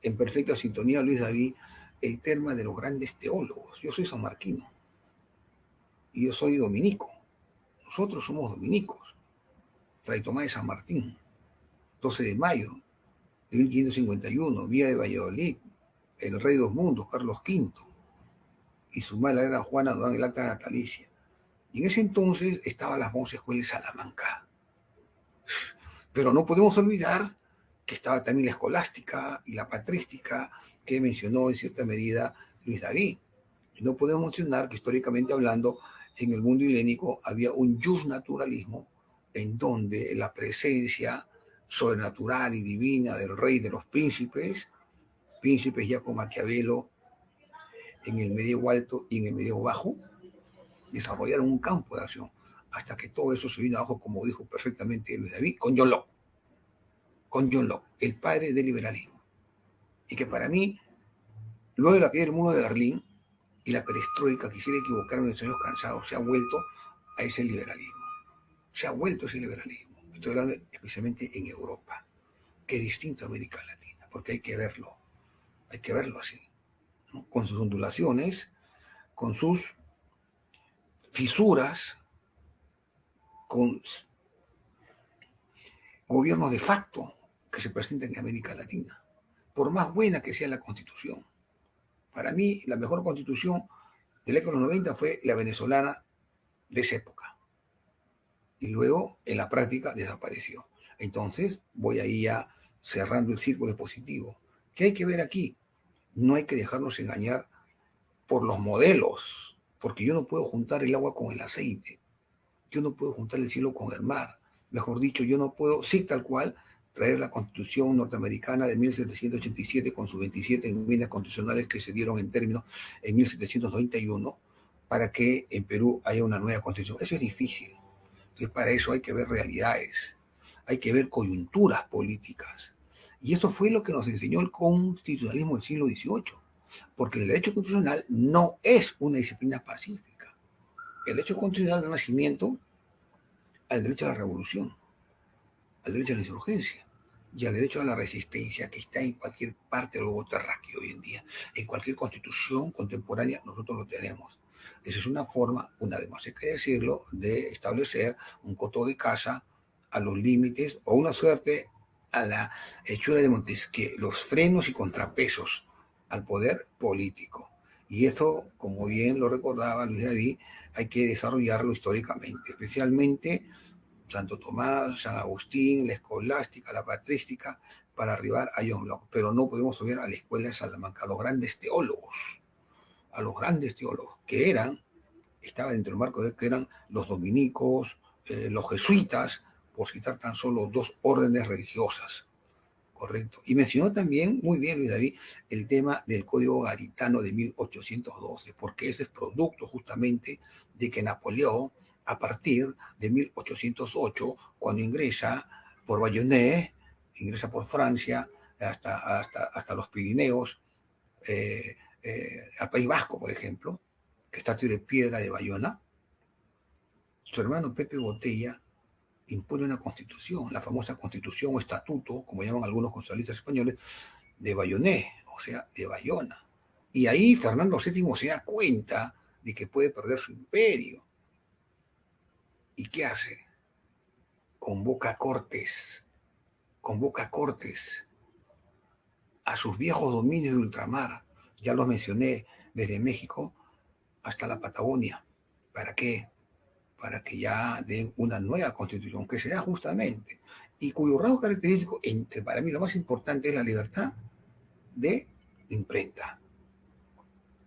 en perfecta sintonía Luis David el tema de los grandes teólogos. Yo soy sanmarquino y yo soy dominico. Nosotros somos dominicos. Fray Tomás de San Martín, 12 de mayo de 1551, vía de Valladolid, el rey de los mundos, Carlos V, y su madre era Juana Duán, el acta natalicia. Y en ese entonces estaba la famosa escuela de Salamanca. Pero no podemos olvidar que estaba también la escolástica y la patrística que mencionó en cierta medida Luis David. Y no podemos mencionar que históricamente hablando, en el mundo helénico había un justnaturalismo en donde la presencia sobrenatural y divina del rey de los príncipes ya con Maquiavelo en el medievo alto y en el medievo bajo, desarrollaron un campo de acción hasta que todo eso se vino abajo, como dijo perfectamente Luis David, con John Locke, el padre del liberalismo. Y que para mí, luego de la caída del muro de Berlín y la perestroika, quisiera equivocarme en los años cansados, se ha vuelto a ese liberalismo. Se ha vuelto a ese liberalismo. Estoy hablando especialmente en Europa, que es distinto a América Latina, porque hay que verlo así, ¿no? Con sus ondulaciones, con sus fisuras, con gobiernos de facto que se presentan en América Latina, por más buena que sea la constitución. Para mí, la mejor constitución de la década de los 90 fue la venezolana de esa época. Y luego, en la práctica, desapareció. Entonces, voy ahí ya cerrando el círculo positivo. ¿Qué hay que ver aquí? No hay que dejarnos engañar por los modelos, porque yo no puedo juntar el agua con el aceite. Yo no puedo juntar el cielo con el mar. Mejor dicho, yo no puedo, sí, tal cual, traer la Constitución norteamericana de 1787 con sus 27 enmiendas constitucionales que se dieron en términos en 1791 para que en Perú haya una nueva Constitución. Eso es difícil. Entonces, para eso hay que ver realidades, hay que ver coyunturas políticas. Y eso fue lo que nos enseñó el constitucionalismo del siglo XVIII, porque el derecho constitucional no es una disciplina pacífica. El derecho constitucional da nacimiento al derecho a la revolución, al derecho a la insurgencia y al derecho a la resistencia, que está en cualquier parte del globo terráqueo hoy en día. En cualquier constitución contemporánea nosotros lo tenemos. Esa es una forma, una vez más hay que decirlo, de establecer un coto de caza a los límites o una suerte a la hechura de Montesquieu, los frenos y contrapesos al poder político. Y eso, como bien lo recordaba Luis David, hay que desarrollarlo históricamente, especialmente Santo Tomás, San Agustín, la escolástica, la patrística, para arribar a John Locke. Pero no podemos subir a la escuela de Salamanca, a los grandes teólogos, que estaban dentro del marco de que eran los dominicos, los jesuitas, por citar tan solo dos órdenes religiosas. Correcto. Y mencionó también, muy bien Luis David, el tema del Código Garitano de 1812, porque ese es producto justamente de que Napoleón, a partir de 1808, cuando ingresa por Bayonne, ingresa por Francia, hasta los Pirineos, al País Vasco, por ejemplo, que está a tiro de piedra de Bayona, su hermano Pepe Botella impone una constitución, la famosa constitución o estatuto, como llaman algunos constitucionalistas españoles, de Bayonne, o sea, de Bayona. Y ahí Fernando VII se da cuenta de que puede perder su imperio. ¿Y qué hace? Convoca cortes a sus viejos dominios de ultramar, ya los mencioné, desde México hasta la Patagonia. ¿Para qué? Para que ya den una nueva constitución, que será justamente, y cuyo rasgo característico, para mí lo más importante, es la libertad de imprenta,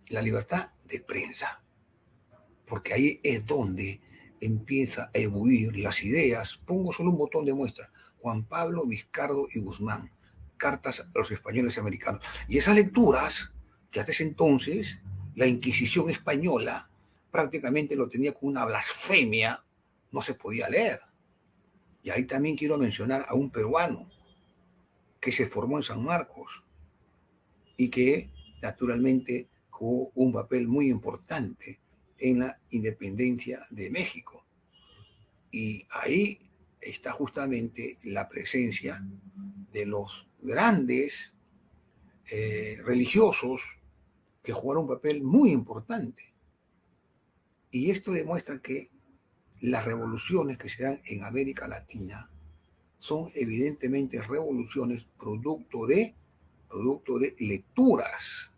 la libertad de prensa, porque ahí es donde empieza a ebullir las ideas. Pongo solo un botón de muestra: Juan Pablo, Vizcardo y Guzmán, cartas a los españoles y americanos. Y esas lecturas, que hasta ese entonces la Inquisición española prácticamente lo tenía como una blasfemia, no se podía leer. Y ahí también quiero mencionar a un peruano que se formó en San Marcos y que naturalmente jugó un papel muy importante en la independencia de México. Y ahí está justamente la presencia de los grandes religiosos que jugaron un papel muy importante. Y esto demuestra que las revoluciones que se dan en América Latina son evidentemente revoluciones producto de lecturas,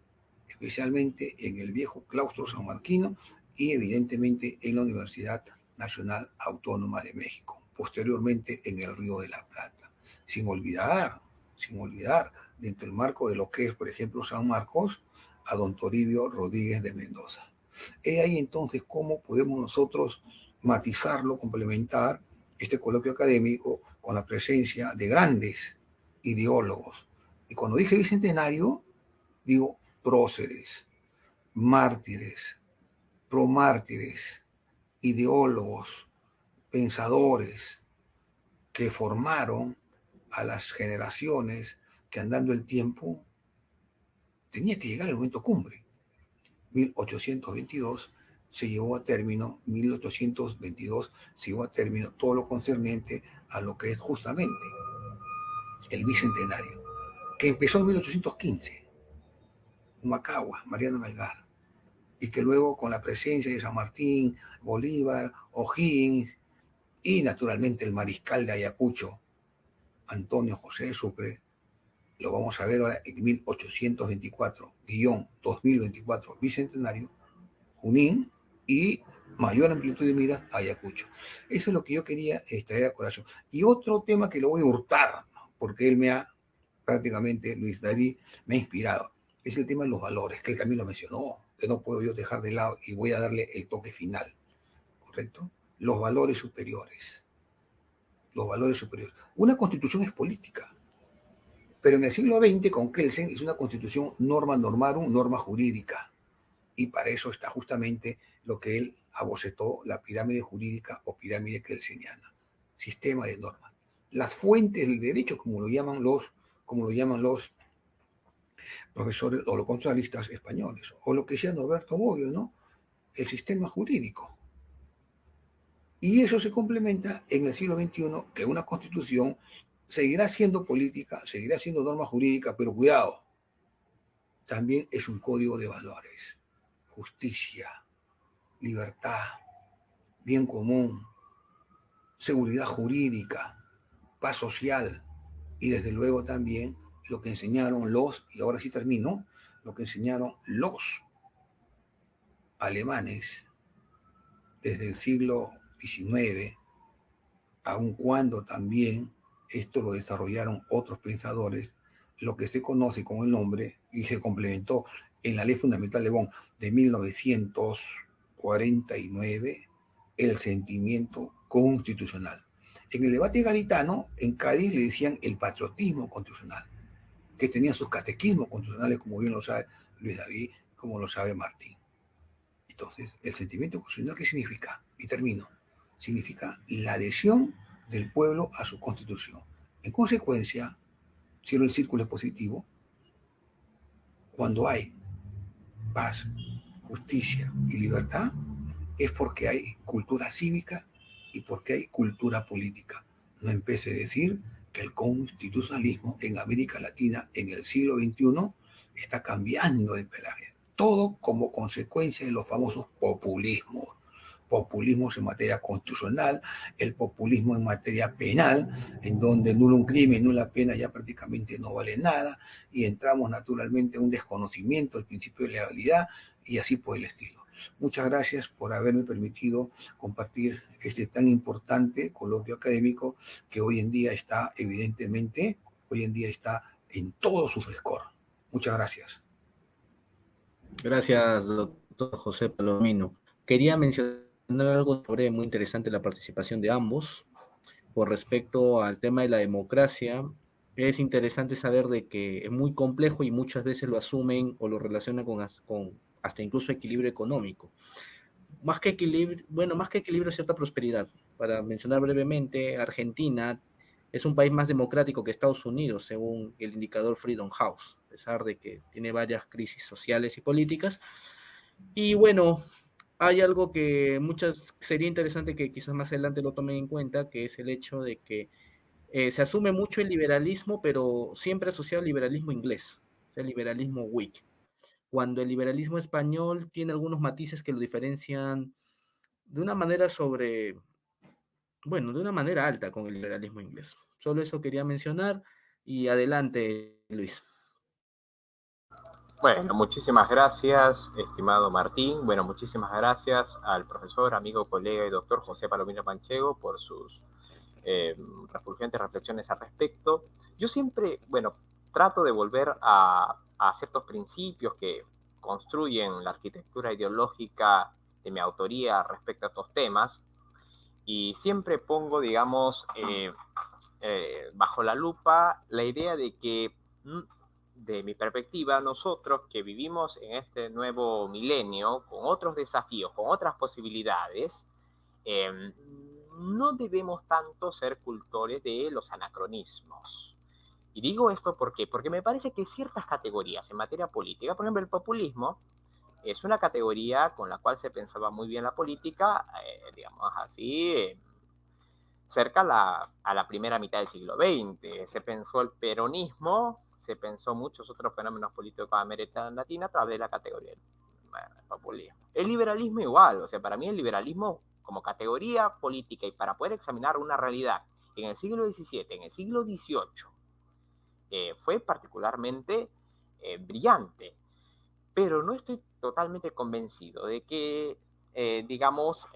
especialmente en el viejo claustro sanmarquino y evidentemente en la Universidad Nacional Autónoma de México, posteriormente en el Río de la Plata. Sin olvidar, dentro del marco de lo que es, por ejemplo, San Marcos, a don Toribio Rodríguez de Mendoza. He ahí entonces cómo podemos nosotros matizarlo, complementar este coloquio académico con la presencia de grandes ideólogos. Y cuando dije bicentenario, digo próceres, mártires, promártires, ideólogos, pensadores que formaron a las generaciones que andando el tiempo tenía que llegar el momento cumbre. 1822 se llevó a término, 1822 se llevó a término todo lo concerniente a lo que es justamente el bicentenario, que empezó en 1815, Humacagua, Mariano Melgar, y que luego con la presencia de San Martín, Bolívar, O'Higgins y naturalmente el mariscal de Ayacucho, Antonio José de Sucre, lo vamos a ver ahora en 1824-2024, bicentenario, Junín y mayor amplitud de miras, Ayacucho. Eso es lo que yo quería extraer a colación. Y otro tema que lo voy a hurtar, porque él me ha prácticamente, Luis David, me ha inspirado, es el tema de los valores, que él también lo mencionó, que no puedo yo dejar de lado y voy a darle el toque final, ¿correcto? Los valores superiores. Los valores superiores. Una constitución es política, pero en el siglo XX, con Kelsen, es una constitución norma normarum, norma jurídica. Y para eso está justamente lo que él abocetó, la pirámide jurídica o pirámide kelseniana. Sistema de normas. Las fuentes del derecho, como lo llaman los profesores o los constitucionalistas españoles, o lo que decía Norberto Bobbio, ¿no? El sistema jurídico. Y eso se complementa en el siglo XXI, que una constitución seguirá siendo política, seguirá siendo norma jurídica, pero cuidado, también es un código de valores. Justicia, libertad, bien común, seguridad jurídica, paz social y desde luego también lo que enseñaron y ahora sí termino, lo que enseñaron los alemanes desde el siglo XIX, aun cuando también esto lo desarrollaron otros pensadores, lo que se conoce con el nombre y se complementó en la Ley Fundamental de Bonn de 1949, el sentimiento constitucional. En el debate gaditano, en Cádiz le decían el patriotismo constitucional, que tenía sus catequismos constitucionales, como bien lo sabe Luis David, como lo sabe Martín. Entonces, el sentimiento constitucional, ¿qué significa? Y termino. Significa la adhesión del pueblo a su constitución. En consecuencia, cierro el círculo expositivo, cuando hay paz, justicia y libertad, es porque hay cultura cívica y porque hay cultura política. No empiece a decir que el constitucionalismo en América Latina en el siglo XXI está cambiando de pelaje. Todo como consecuencia de los famosos populismos. Populismos en materia constitucional, el populismo en materia penal, en donde nulo un crimen, nula pena ya prácticamente no vale nada, y entramos naturalmente en un desconocimiento del principio de legalidad y así por el estilo. Muchas gracias por haberme permitido compartir este tan importante coloquio académico que hoy en día está evidentemente, en todo su frescor. Muchas gracias. Gracias, doctor José Palomino. Quería mencionar algo sobre muy interesante la participación de ambos. Por respecto al tema de la democracia, es interesante saber de que es muy complejo y muchas veces lo asumen o lo relacionan con hasta incluso equilibrio económico. Más que equilibrio, bueno, más que equilibrio, cierta prosperidad. Para mencionar brevemente, Argentina es un país más democrático que Estados Unidos, según el indicador Freedom House, a pesar de que tiene varias crisis sociales y políticas. Y bueno, hay algo que sería interesante que quizás más adelante lo tomen en cuenta, que es el hecho de que se asume mucho el liberalismo, pero siempre asociado al liberalismo inglés, el liberalismo Whig, cuando el liberalismo español tiene algunos matices que lo diferencian de una manera de una manera alta con el liberalismo inglés. Solo eso quería mencionar y adelante, Luis. Bueno, muchísimas gracias, estimado Martín. Bueno, muchísimas gracias al profesor, amigo, colega y doctor José Palomino Manchego por sus refulgentes reflexiones al respecto. Yo siempre, bueno, trato de volver a ciertos principios que construyen la arquitectura ideológica de mi autoría respecto a estos temas y siempre pongo, digamos, bajo la lupa la idea de que, de mi perspectiva, nosotros que vivimos en este nuevo milenio, con otros desafíos, con otras posibilidades, no debemos tanto ser cultores de los anacronismos. Y digo esto porque me parece que ciertas categorías en materia política, por ejemplo, el populismo, es una categoría con la cual se pensaba muy bien la política, digamos así, cerca a la primera mitad del siglo XX. Se pensó el peronismo, se pensó muchos otros fenómenos políticos de América Latina a través de la categoría del populismo. El liberalismo igual, o sea, para mí el liberalismo como categoría política y para poder examinar una realidad en el siglo XVII, en el siglo XVIII, fue particularmente brillante. Pero no estoy totalmente convencido de que, digamos,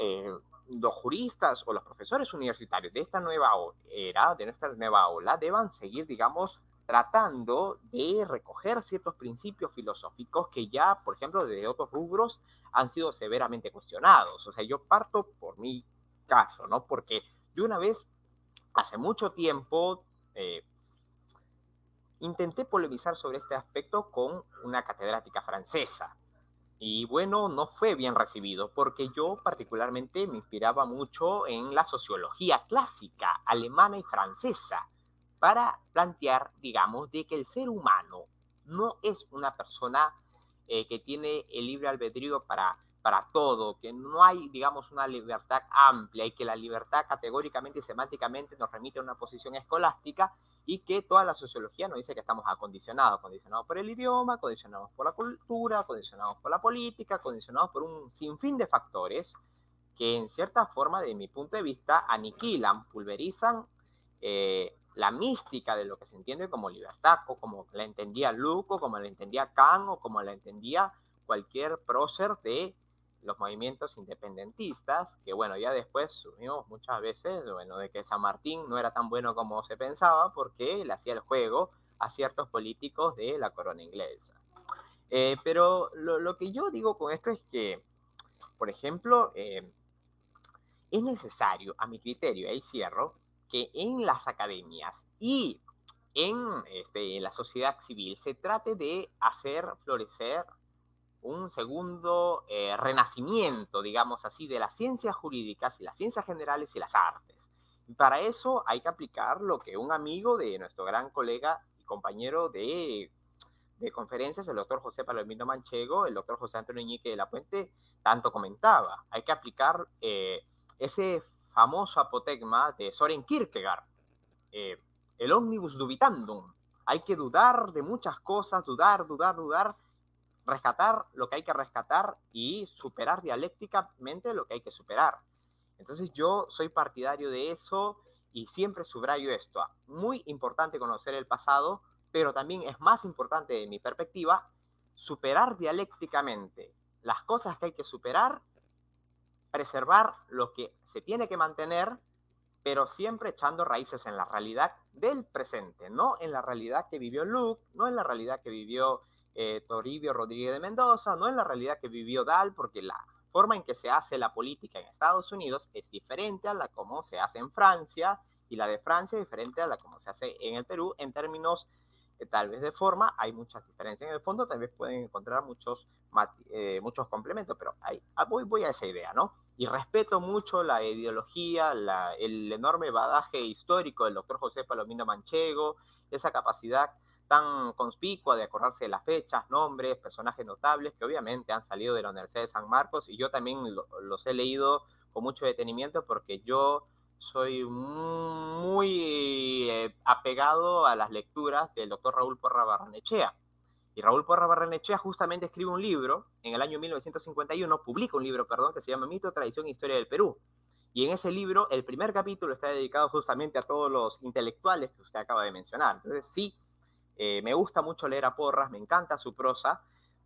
los juristas o los profesores universitarios de esta nueva era, de nuestra nueva ola, deban seguir, digamos, tratando de recoger ciertos principios filosóficos que ya, por ejemplo, de otros rubros han sido severamente cuestionados. O sea, yo parto por mi caso, ¿no? Porque yo una vez, hace mucho tiempo, intenté polemizar sobre este aspecto con una catedrática francesa. Y bueno, no fue bien recibido porque yo particularmente me inspiraba mucho en la sociología clásica alemana y francesa para plantear, digamos, de que el ser humano no es una persona que tiene el libre albedrío para todo, que no hay, digamos, una libertad amplia y que la libertad categóricamente y semánticamente nos remite a una posición escolástica y que toda la sociología nos dice que estamos acondicionados por el idioma, condicionados por la cultura, condicionados por la política, condicionados por un sinfín de factores que en cierta forma, de mi punto de vista, aniquilan, pulverizan la mística de lo que se entiende como libertad, o como la entendía Luke, o como la entendía Kant, o como la entendía cualquier prócer de los movimientos independentistas, que bueno, ya después subimos muchas veces, bueno, de que San Martín no era tan bueno como se pensaba, porque le hacía el juego a ciertos políticos de la corona inglesa. Pero lo que yo digo con esto es que, por ejemplo, es necesario, a mi criterio, ahí cierro, que en las academias y en la sociedad civil se trate de hacer florecer un segundo renacimiento, digamos así, de las ciencias jurídicas y las ciencias generales y las artes. Y para eso hay que aplicar lo que un amigo de nuestro gran colega y compañero de conferencias, el doctor José Palomino Manchego, el doctor José Antonio Iñique de la Puente, tanto comentaba. Hay que aplicar ese famoso apotegma de Soren Kierkegaard, el omnibus dubitandum. Hay que dudar de muchas cosas, dudar, rescatar lo que hay que rescatar y superar dialécticamente lo que hay que superar. Entonces yo soy partidario de eso y siempre subrayo esto. Muy importante conocer el pasado, pero también es más importante, de mi perspectiva, superar dialécticamente las cosas que hay que superar, preservar lo que se tiene que mantener, pero siempre echando raíces en la realidad del presente, no en la realidad que vivió Luke, no en la realidad que vivió Toribio Rodríguez de Mendoza, no en la realidad que vivió Dahl, porque la forma en que se hace la política en Estados Unidos es diferente a la como se hace en Francia, y la de Francia es diferente a la como se hace en el Perú en términos tal vez de forma hay muchas diferencias. En el fondo tal vez pueden encontrar muchos complementos, pero voy a esa idea, ¿no? Y respeto mucho la ideología, el enorme bagaje histórico del doctor José Palomino Manchego, esa capacidad tan conspicua de acordarse de las fechas, nombres, personajes notables que obviamente han salido de la Universidad de San Marcos, y yo también los he leído con mucho detenimiento porque yo soy muy apegado a las lecturas del doctor Raúl Porra Barrenechea. Y Raúl Porra Barrenechea justamente escribe un libro, en el año 1951, publica un libro, perdón, que se llama Mito, Tradición e Historia del Perú. Y en ese libro, el primer capítulo está dedicado justamente a todos los intelectuales que usted acaba de mencionar. Entonces, sí, me gusta mucho leer a Porras, me encanta su prosa,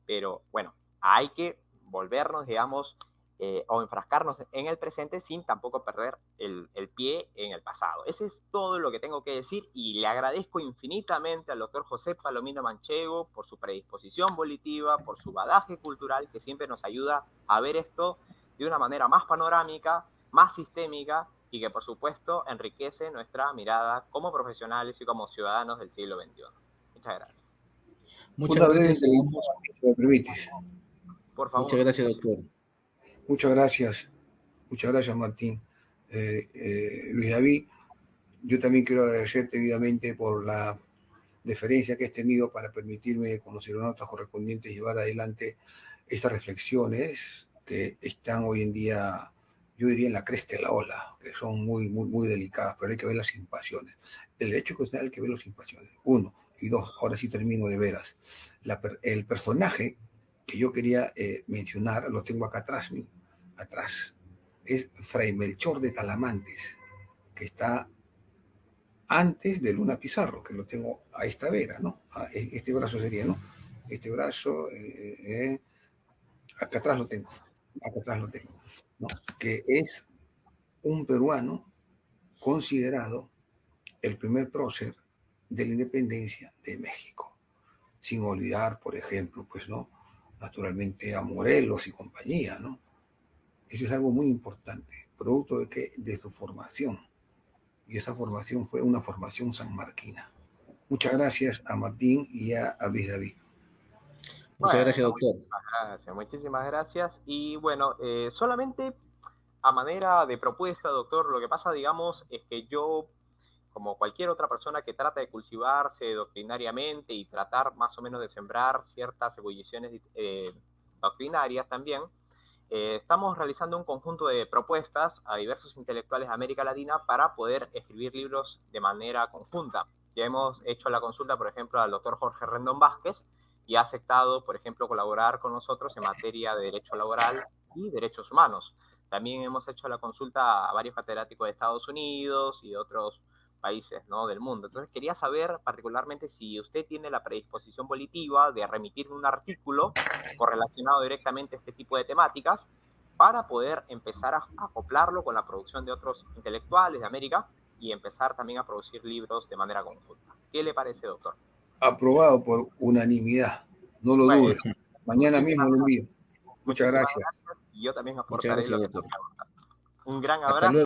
pero bueno, hay que volvernos, digamos, o enfrascarnos en el presente sin tampoco perder el pie en el pasado. Ese es todo lo que tengo que decir, y le agradezco infinitamente al doctor José Palomino Manchego por su predisposición volitiva, por su bagaje cultural, que siempre nos ayuda a ver esto de una manera más panorámica, más sistémica, y que por supuesto enriquece nuestra mirada como profesionales y como ciudadanos del siglo XXI. Muchas gracias. Muchas gracias, si me permites. Por favor. Muchas gracias, doctor. Muchas gracias, Martín. Luis David, yo también quiero agradecerte debidamente por la deferencia que has tenido para permitirme, con los aeronautas correspondientes, llevar adelante estas reflexiones que están hoy en día, yo diría, en la cresta de la ola, que son muy, muy, muy delicadas, pero hay que verlas sin pasiones. El derecho constitucional hay que verlo sin pasiones. 1 y 2, ahora sí termino de veras. El personaje que yo quería mencionar, lo tengo acá atrás, es Fray Melchor de Talamantes, que está antes de Luna Pizarro, que lo tengo a esta vera, ¿no? Este brazo sería, ¿no? Este brazo, acá atrás lo tengo, ¿no? Que es un peruano considerado el primer prócer de la independencia de México. Sin olvidar, por ejemplo, pues, ¿no? Naturalmente a Morelos y compañía, ¿no? Eso es algo muy importante, producto de que de su formación. Y esa formación fue una formación sanmarquina. Muchas gracias a Martín y a Luis David. Muchas gracias, doctor. Muchísimas gracias. Y bueno, solamente a manera de propuesta, doctor, lo que pasa, digamos, es que yo, como cualquier otra persona que trata de cultivarse doctrinariamente y tratar más o menos de sembrar ciertas ebulliciones doctrinarias también, estamos realizando un conjunto de propuestas a diversos intelectuales de América Latina para poder escribir libros de manera conjunta. Ya hemos hecho la consulta, por ejemplo, al doctor Jorge Rendón Vázquez, y ha aceptado, por ejemplo, colaborar con nosotros en materia de derecho laboral y derechos humanos. También hemos hecho la consulta a varios catedráticos de Estados Unidos y de otros países, ¿no?, del mundo. Entonces quería saber particularmente si usted tiene la predisposición volitiva de remitirme un artículo correlacionado directamente a este tipo de temáticas para poder empezar a acoplarlo con la producción de otros intelectuales de América y empezar también a producir libros de manera conjunta. ¿Qué le parece, doctor? Aprobado por unanimidad, no lo dudes. Mañana mismo lo envío. Muchas gracias. Y yo también aportaré lo que tenga. Un gran Hasta abrazo. luego.